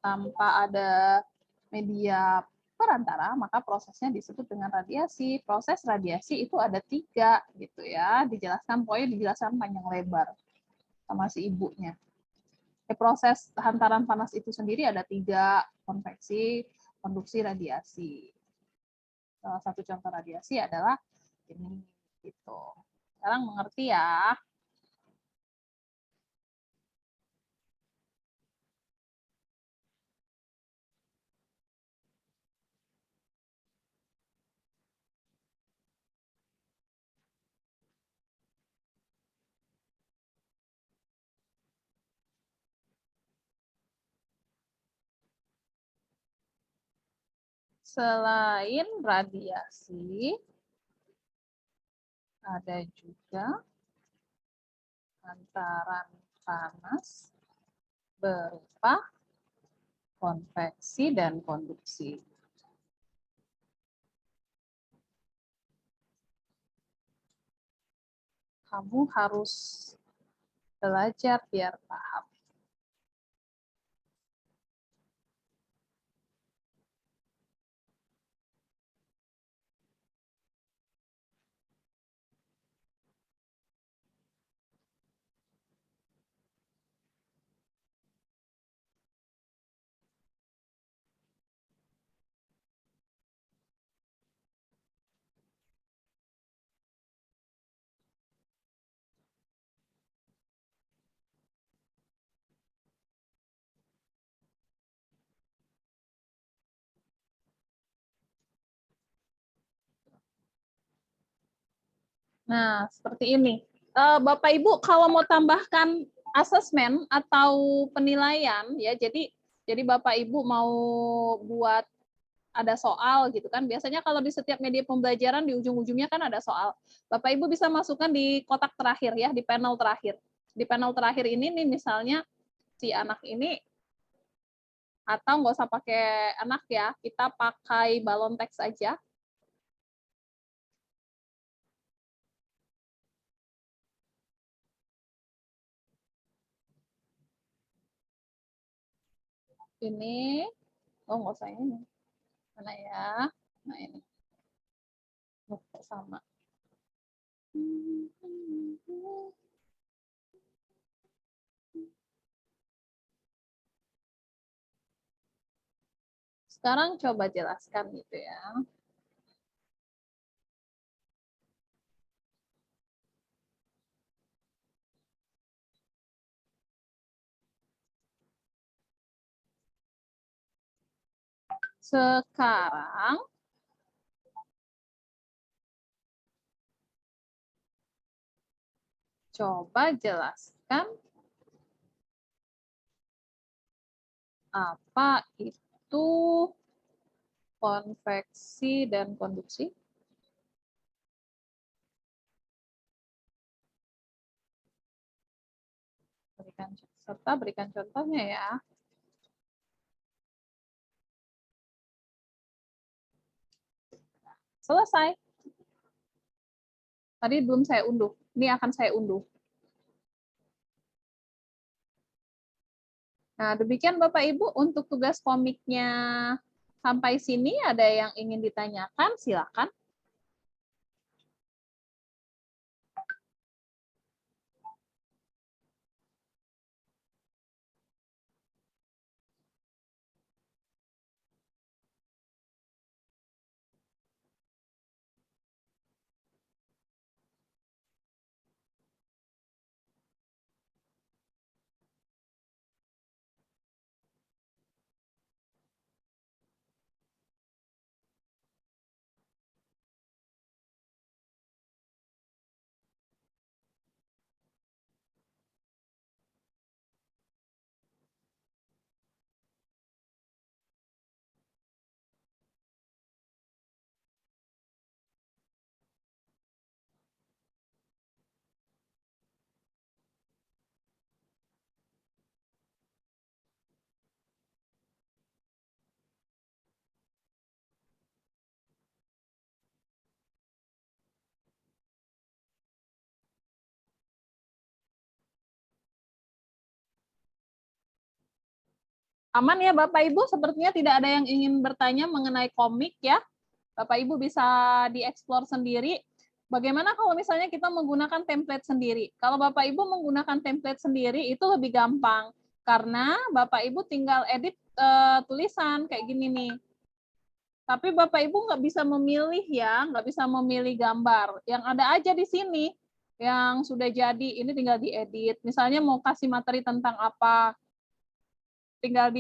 tanpa ada media perantara, maka prosesnya disebut dengan radiasi. Proses radiasi itu ada 3 gitu ya. Dijelaskan, pokoknya dijelaskan panjang lebar sama si ibunya. Proses hantaran panas itu sendiri ada 3, konveksi, konduksi, radiasi. Salah satu contoh radiasi adalah ini gitu. Sekarang mengerti ya? Selain radiasi, ada juga hantaran panas berupa konveksi dan konduksi. Kamu harus belajar biar paham. Nah, seperti ini. Bapak Ibu kalau mau tambahkan asesmen atau penilaian ya, jadi Bapak Ibu mau buat ada soal gitu kan. Biasanya kalau di setiap media pembelajaran di ujung-ujungnya kan ada soal. Bapak Ibu bisa masukkan di kotak terakhir ya, di panel terakhir. Di panel terakhir ini nih misalnya si anak ini, atau nggak usah pakai anak ya, kita pakai balon teks aja. Ini, oh nggak usah ini. Mana ya? Nah ini. Oh, sama. Sekarang coba jelaskan gitu ya. Sekarang coba jelaskan apa itu konveksi dan konduksi. Berikan contohnya ya. Selesai. Tadi belum saya unduh. Ini akan saya unduh. Nah, demikian Bapak Ibu untuk tugas komiknya sampai sini. Ada yang ingin ditanyakan? Silakan. Aman ya Bapak Ibu? Sepertinya tidak ada yang ingin bertanya mengenai komik ya. Bapak Ibu bisa dieksplor sendiri. Bagaimana kalau misalnya kita menggunakan template sendiri? Kalau Bapak Ibu menggunakan template sendiri itu lebih gampang. Karena Bapak Ibu tinggal edit tulisan kayak gini nih. Tapi Bapak Ibu nggak bisa memilih ya, nggak bisa memilih gambar. Yang ada aja di sini yang sudah jadi, ini tinggal diedit. Misalnya mau kasih materi tentang apa, tinggal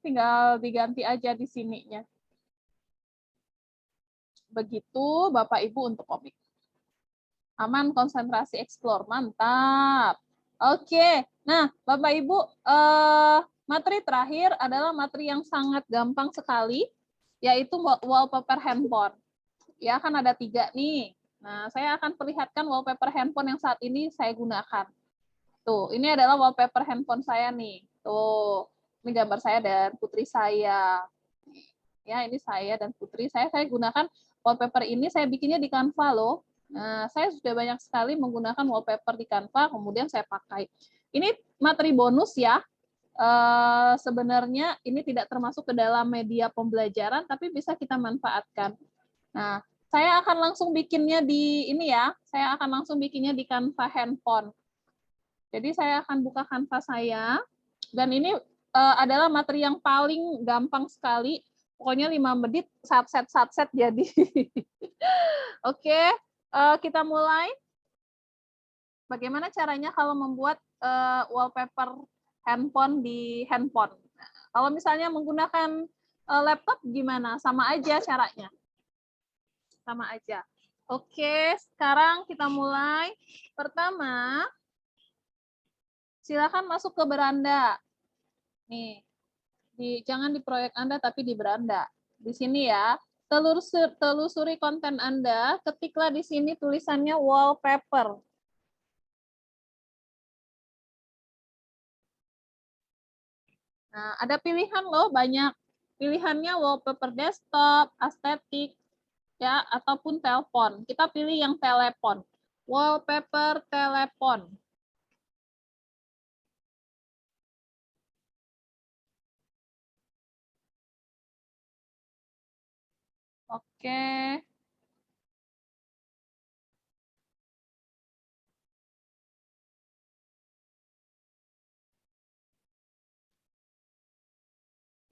tinggal diganti aja di sininya. Begitu Bapak Ibu untuk komik. Aman, konsentrasi, explore, mantap. Oke, nah Bapak Ibu, materi terakhir adalah materi yang sangat gampang sekali, yaitu wallpaper handphone. Ya, kan ada 3 nih. Nah, saya akan perlihatkan wallpaper handphone yang saat ini saya gunakan. Tuh, ini adalah wallpaper handphone saya nih. Tuh, ini gambar saya dan putri saya. Ya, ini saya dan putri saya. Saya gunakan wallpaper ini, saya bikinnya di Canva loh. Nah, saya sudah banyak sekali menggunakan wallpaper di Canva, kemudian saya pakai. Ini materi bonus ya. Sebenarnya ini tidak termasuk ke dalam media pembelajaran, tapi bisa kita manfaatkan. Nah, saya akan langsung bikinnya di ini ya. Saya akan langsung bikinnya di Canva handphone. Jadi saya akan buka Canva saya, dan ini adalah materi yang paling gampang sekali. Pokoknya 5 menit, satset jadi. Oke, kita mulai. Bagaimana caranya kalau membuat wallpaper handphone di handphone? Nah, kalau misalnya menggunakan laptop gimana? Sama aja caranya. Sama aja. Oke, sekarang kita mulai. Pertama, silakan masuk ke beranda. Nih, jangan di proyek Anda, tapi di beranda. Di sini ya, telusuri konten Anda, ketiklah di sini tulisannya wallpaper. Nah, ada pilihan loh, banyak pilihannya wallpaper desktop, estetik, ya, ataupun telepon. Kita pilih yang telepon. Wallpaper telepon. Oke.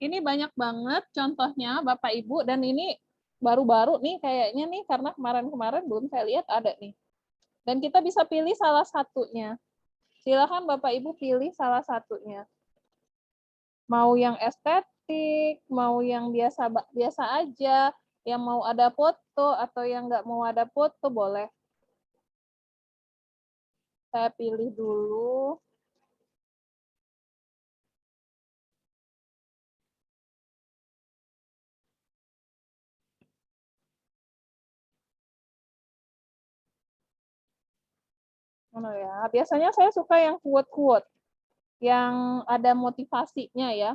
Ini banyak banget contohnya Bapak Ibu, dan ini baru-baru nih kayaknya nih, karena kemarin-kemarin belum saya lihat ada nih. Dan kita bisa pilih salah satunya. Silakan Bapak Ibu pilih salah satunya. Mau yang estetik, mau yang biasa biasa aja, yang mau ada foto atau yang nggak mau ada foto boleh. Saya pilih dulu. Mana ya? Biasanya saya suka yang quote-quote, yang ada motivasinya ya.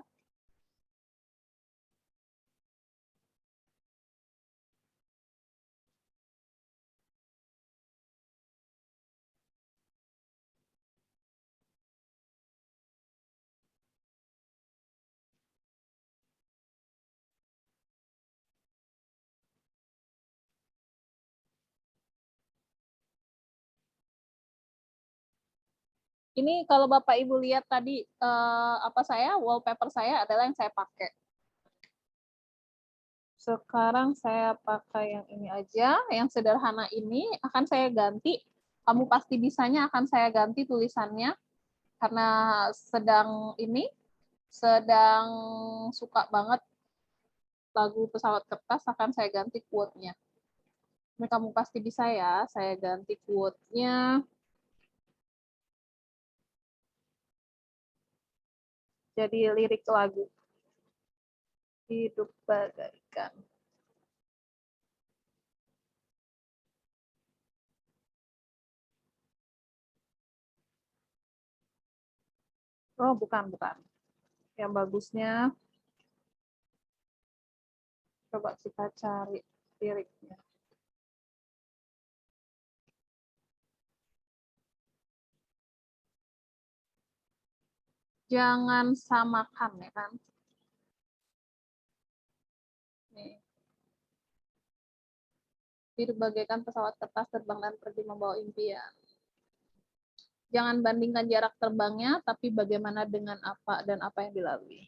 Ini kalau Bapak Ibu lihat tadi wallpaper saya adalah yang saya pakai. Sekarang saya pakai yang ini aja, yang sederhana ini akan saya ganti. Kamu pasti bisanya akan saya ganti tulisannya karena sedang suka banget lagu Pesawat Kertas, akan saya ganti quote-nya. Ini kamu pasti bisa ya, saya ganti quote-nya. Jadi lirik lagu. Hidup bagaikan. Oh, bukan. Yang bagusnya, coba kita cari liriknya. Jangan samakan, ya kan? Nih. Hidup bagaikan pesawat kertas terbang dan pergi membawa impian. Jangan bandingkan jarak terbangnya, tapi bagaimana dengan apa dan apa yang dilalui.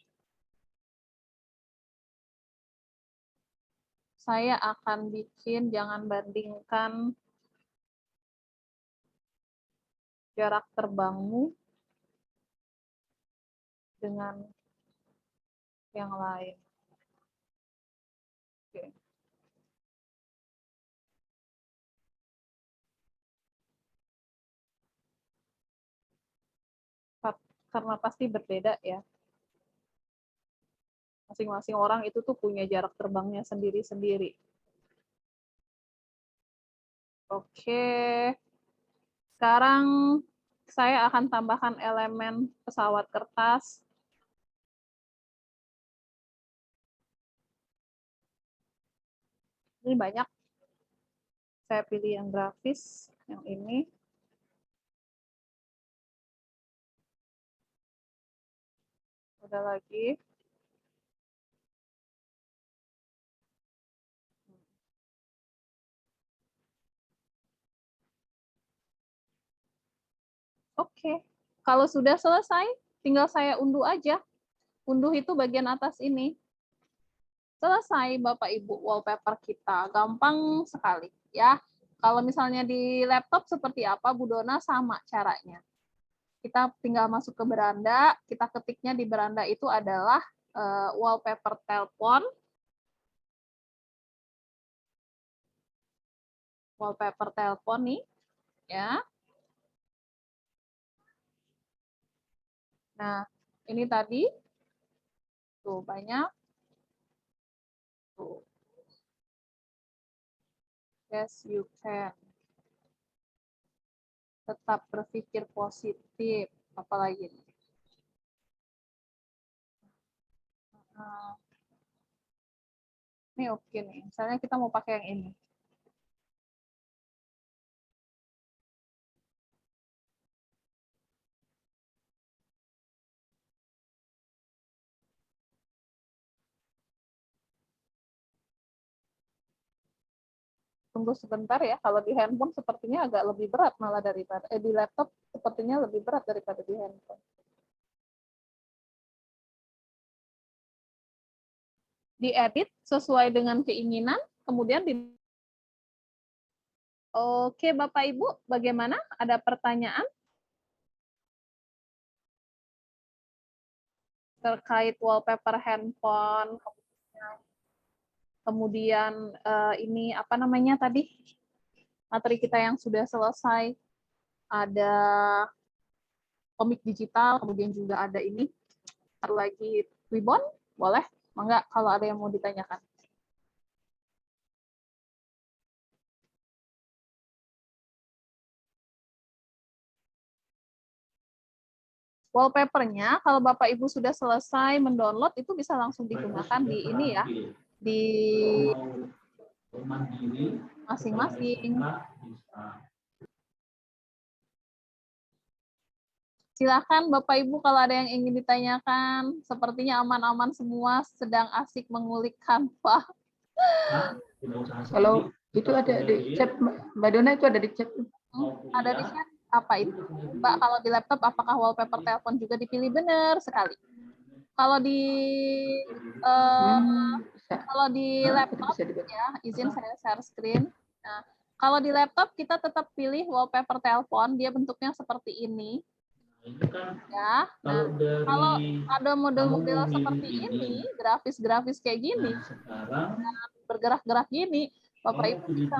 Saya akan bikin jangan bandingkan jarak terbangmu dengan yang lain. Oke. Karena pasti berbeda ya. Masing-masing orang itu tuh punya jarak terbangnya sendiri-sendiri. Oke. Sekarang saya akan tambahkan elemen pesawat kertas. Ini banyak. Saya pilih yang grafis, yang ini. Udah lagi. Oke. Kalau sudah selesai, tinggal saya unduh aja. Unduh itu bagian atas ini. Selesai Bapak Ibu wallpaper kita. Gampang sekali ya. Kalau misalnya di laptop seperti apa, Bu Dona sama caranya. Kita tinggal masuk ke beranda, kita ketiknya di beranda itu adalah wallpaper telepon. wallpaper telepon nih, ya. Nah, ini tadi tuh banyak. Tuh. Yes, you can. Tetap berpikir positif. Apalagi nih? Nah, ini oke nih. Misalnya kita mau pakai yang ini. Tunggu sebentar ya. Kalau di handphone sepertinya agak lebih berat malah daripada di laptop sepertinya lebih berat daripada di handphone. Diedit sesuai dengan keinginan, kemudian di Oke, Bapak Ibu, bagaimana? Ada pertanyaan terkait wallpaper handphone? Kemudian ini apa namanya tadi? Materi kita yang sudah selesai. Ada komik digital, kemudian juga ada ini. Satu lagi Twibbon, boleh? Enggak, kalau ada yang mau ditanyakan. Wallpapernya, kalau Bapak Ibu sudah selesai mendownload, itu bisa langsung digunakan di ini ya, di masing-masing. Silakan Bapak Ibu kalau ada yang ingin ditanyakan. Sepertinya aman-aman semua, sedang asik mengulik Canva. Kalau itu ada di chat, Mbak Dona itu ada di chat. Ada di chat. Apa itu? Mbak, kalau di laptop apakah wallpaper telepon juga dipilih? Benar sekali. Kalau di kalau di laptop ya, izin saya share screen. Nah, kalau di laptop kita tetap pilih wallpaper telepon, dia bentuknya seperti ini. Ya, nah, kalau ada model-model seperti ini, grafis-grafis kayak gini, bergerak-gerak gini, Bapak Ibu bisa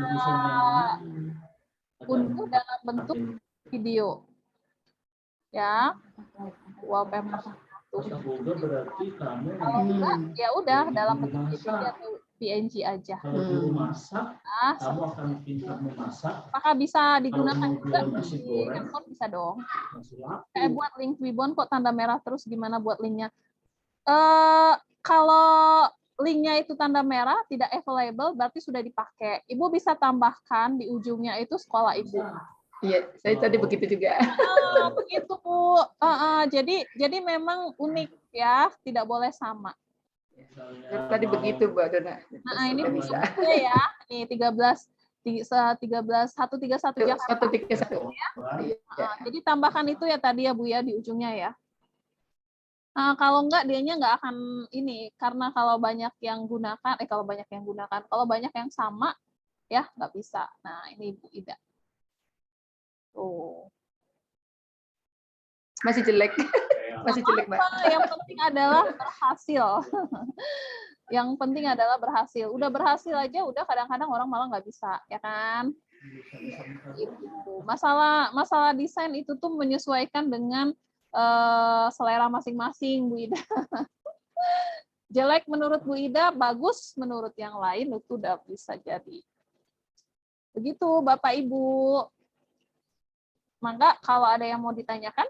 unduh dalam bentuk video. Ya, wallpaper. Kalau enggak, ya udah dalam bentuk JPG atau PNG aja. Nah, apakah bisa digunakan juga di handphone? Bisa dong. Saya buat link Twibbon kok tanda merah terus, gimana buat linknya? Kalau linknya itu tanda merah, tidak available, berarti sudah dipakai. Ibu bisa tambahkan di ujungnya itu sekolah ibu. Iya, saya tadi begitu juga. Begitu Bu. Jadi memang unik ya, tidak boleh sama. Tadi begitu Mbak Dona. Nah ini bisa ya, nih 131 Jakarta. 131. Ya. Jadi tambahkan itu ya tadi ya Bu ya di ujungnya ya. Nah, kalau enggak dianya enggak akan ini, karena kalau banyak yang gunakan, kalau banyak yang sama ya nggak bisa. Nah ini Bu Ida. Tuh. Masih jelek. Masih jelek, Mbak. Yang penting adalah berhasil. Yang penting adalah berhasil. Udah berhasil aja, udah kadang-kadang orang malah nggak bisa, ya kan? Itu. Masalah desain itu tuh menyesuaikan dengan selera masing-masing, Bu Ida. Jelek menurut Bu Ida, bagus menurut yang lain, itu udah bisa jadi. Begitu, Bapak Ibu. Maka kalau ada yang mau ditanyakan,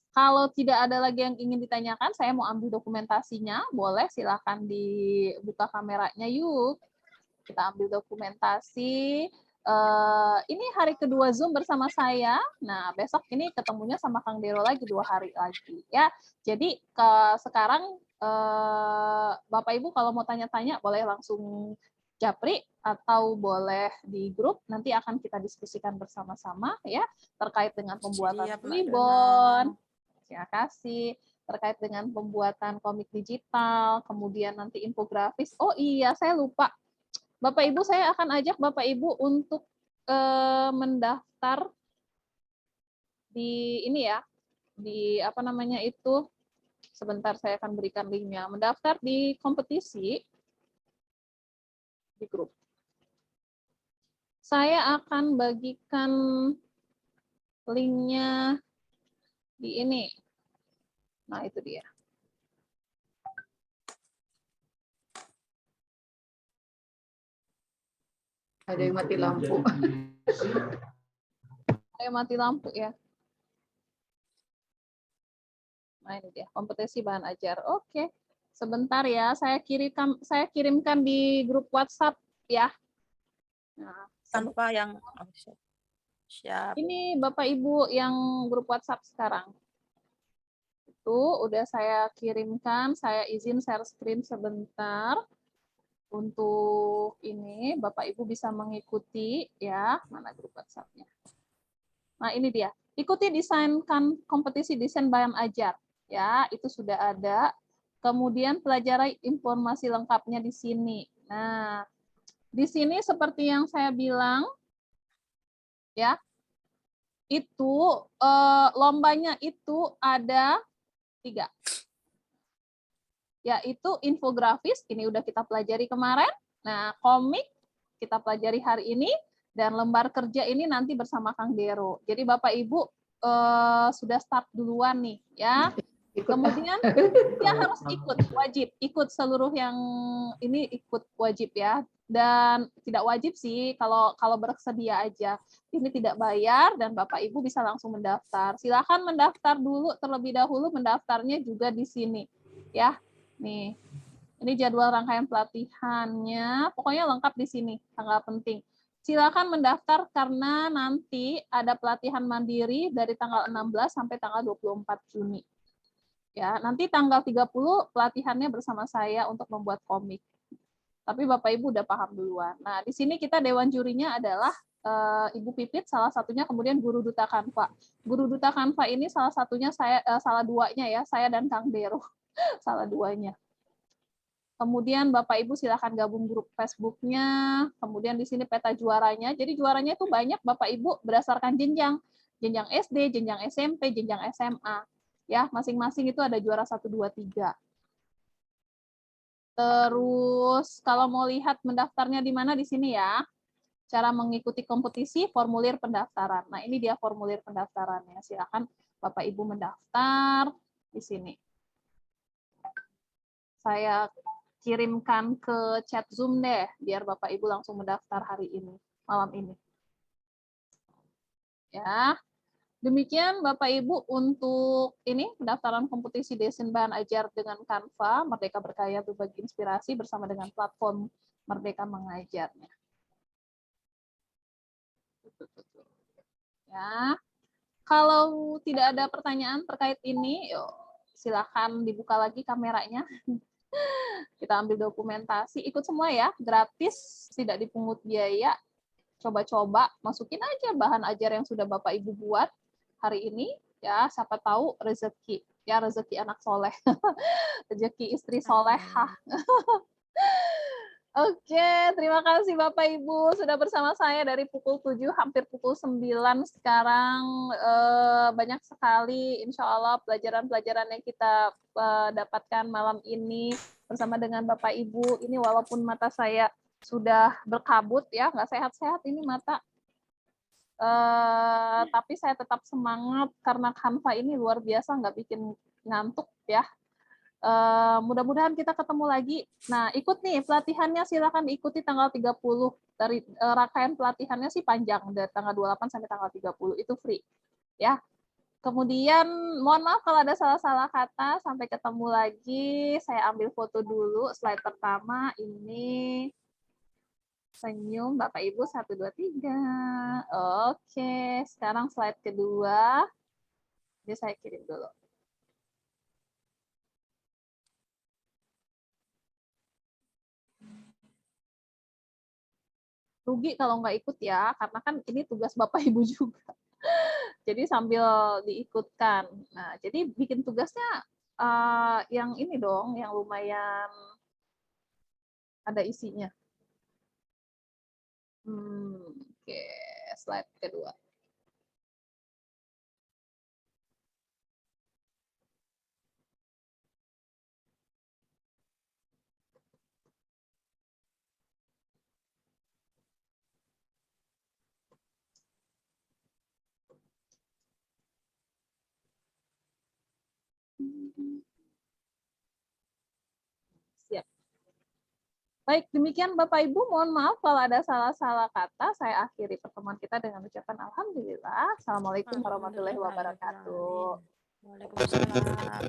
kalau tidak ada lagi yang ingin ditanyakan, saya mau ambil dokumentasinya. Boleh, silakan dibuka kameranya yuk. Kita ambil dokumentasi. Ini hari kedua Zoom bersama saya. Nah, besok ini ketemunya sama Kang Dero lagi 2 hari lagi. Ya, jadi sekarang Bapak Ibu kalau mau tanya-tanya boleh langsung japri atau boleh di grup, nanti akan kita diskusikan bersama-sama ya terkait dengan pembuatan Twibbon. Terima kasih. Terkait dengan pembuatan komik digital, kemudian nanti infografis. Oh iya, saya lupa. Bapak Ibu, saya akan ajak Bapak Ibu untuk mendaftar di ini ya, di apa namanya itu, Sebentar saya akan berikan linknya. Mendaftar di kompetisi di grup. Saya akan bagikan linknya di ini. Nah, itu dia. Ada yang mati lampu. Saya mati lampu ya. Nah, ini dia, kompetisi bahan ajar. Oke. Sebentar ya, saya kirimkan di grup WhatsApp ya. Nah, Tanpa yang siap. ini Bapak Ibu yang grup WhatsApp sekarang. Itu udah saya kirimkan, saya izin share screen sebentar. Untuk ini Bapak Ibu bisa mengikuti ya, mana grup WhatsApp-nya. Nah, ini dia. Ikuti desainkan kompetisi desain bahan ajar. Ya, itu sudah ada. Kemudian pelajari informasi lengkapnya di sini. Nah, di sini seperti yang saya bilang, ya, itu lombanya itu ada 3. Yaitu infografis, ini udah kita pelajari kemarin. Nah, komik kita pelajari hari ini, dan lembar kerja ini nanti bersama Kang Dero. Jadi Bapak Ibu sudah start duluan nih, ya. Kemudian dia harus wajib ikut seluruh yang ini ikut wajib ya. Dan tidak wajib sih kalau bersedia aja. Ini tidak bayar dan Bapak Ibu bisa langsung mendaftar. Silakan mendaftar dulu terlebih dahulu, mendaftarnya juga di sini ya. Nih. Ini jadwal rangkaian pelatihannya, pokoknya lengkap di sini, tanggal penting. Silakan mendaftar karena nanti ada pelatihan mandiri dari tanggal 16 sampai tanggal 24 Juni. Ya, nanti tanggal 30 pelatihannya bersama saya untuk membuat komik. Tapi Bapak Ibu udah paham duluan. Nah, di sini kita dewan jurinya adalah Ibu Pipit, salah satunya, kemudian Guru Duta Kanva. Guru Duta Kanva ini salah satunya saya, salah duanya ya, saya dan Kang Dero. Salah duanya. Kemudian Bapak Ibu silakan gabung grup Facebook-nya. Kemudian di sini peta juaranya. Jadi juaranya itu banyak Bapak Ibu berdasarkan jenjang. Jenjang SD, jenjang SMP, jenjang SMA. Ya, masing-masing itu ada juara 1, 2, 3. Terus kalau mau lihat mendaftarnya di mana, di sini ya. Cara mengikuti kompetisi, formulir pendaftaran. Nah, ini dia formulir pendaftarannya. Silakan Bapak Ibu mendaftar di sini. Saya kirimkan ke chat Zoom deh, biar Bapak Ibu langsung mendaftar hari ini, malam ini. Ya. Demikian Bapak Ibu untuk ini pendaftaran kompetisi desain bahan ajar dengan Canva, Merdeka Berkarya Berbagi Inspirasi bersama dengan platform Merdeka Mengajarnya. Ya. Kalau tidak ada pertanyaan terkait ini, yuk, silakan dibuka lagi kameranya. Kita ambil dokumentasi, ikut semua ya, gratis, tidak dipungut biaya. Coba-coba masukin aja bahan ajar yang sudah Bapak Ibu buat hari ini ya, siapa tahu rezeki ya, rezeki anak soleh, rezeki istri solehah. Oke, terima kasih Bapak Ibu sudah bersama saya dari pukul 7 hampir pukul 9 sekarang. Banyak sekali insya Allah pelajaran-pelajaran yang kita dapatkan malam ini bersama dengan Bapak Ibu. Ini walaupun mata saya sudah berkabut ya, nggak sehat-sehat ini mata. Tapi saya tetap semangat karena Canva ini luar biasa, nggak bikin ngantuk ya. Mudah-mudahan kita ketemu lagi. Nah, ikut nih pelatihannya, silakan diikuti tanggal 30. Dari rangkaian pelatihannya sih panjang, dari tanggal 28 sampai tanggal 30 itu free. Ya. Kemudian mohon maaf kalau ada salah-salah kata, sampai ketemu lagi. Saya ambil foto dulu slide pertama ini. Senyum Bapak Ibu 1 2 3. Oke, sekarang slide kedua. Jadi saya kirim dulu. Rugi kalau nggak ikut ya, karena kan ini tugas Bapak Ibu juga. Jadi sambil diikutkan. Nah, jadi bikin tugasnya yang ini dong, yang lumayan ada isinya. Oke, slide kedua. Siap. Baik, demikian Bapak Ibu. Mohon maaf kalau ada salah-salah kata. Saya akhiri pertemuan kita dengan ucapan alhamdulillah. Assalamualaikum warahmatullahi wabarakatuh. Waalaikumsalam.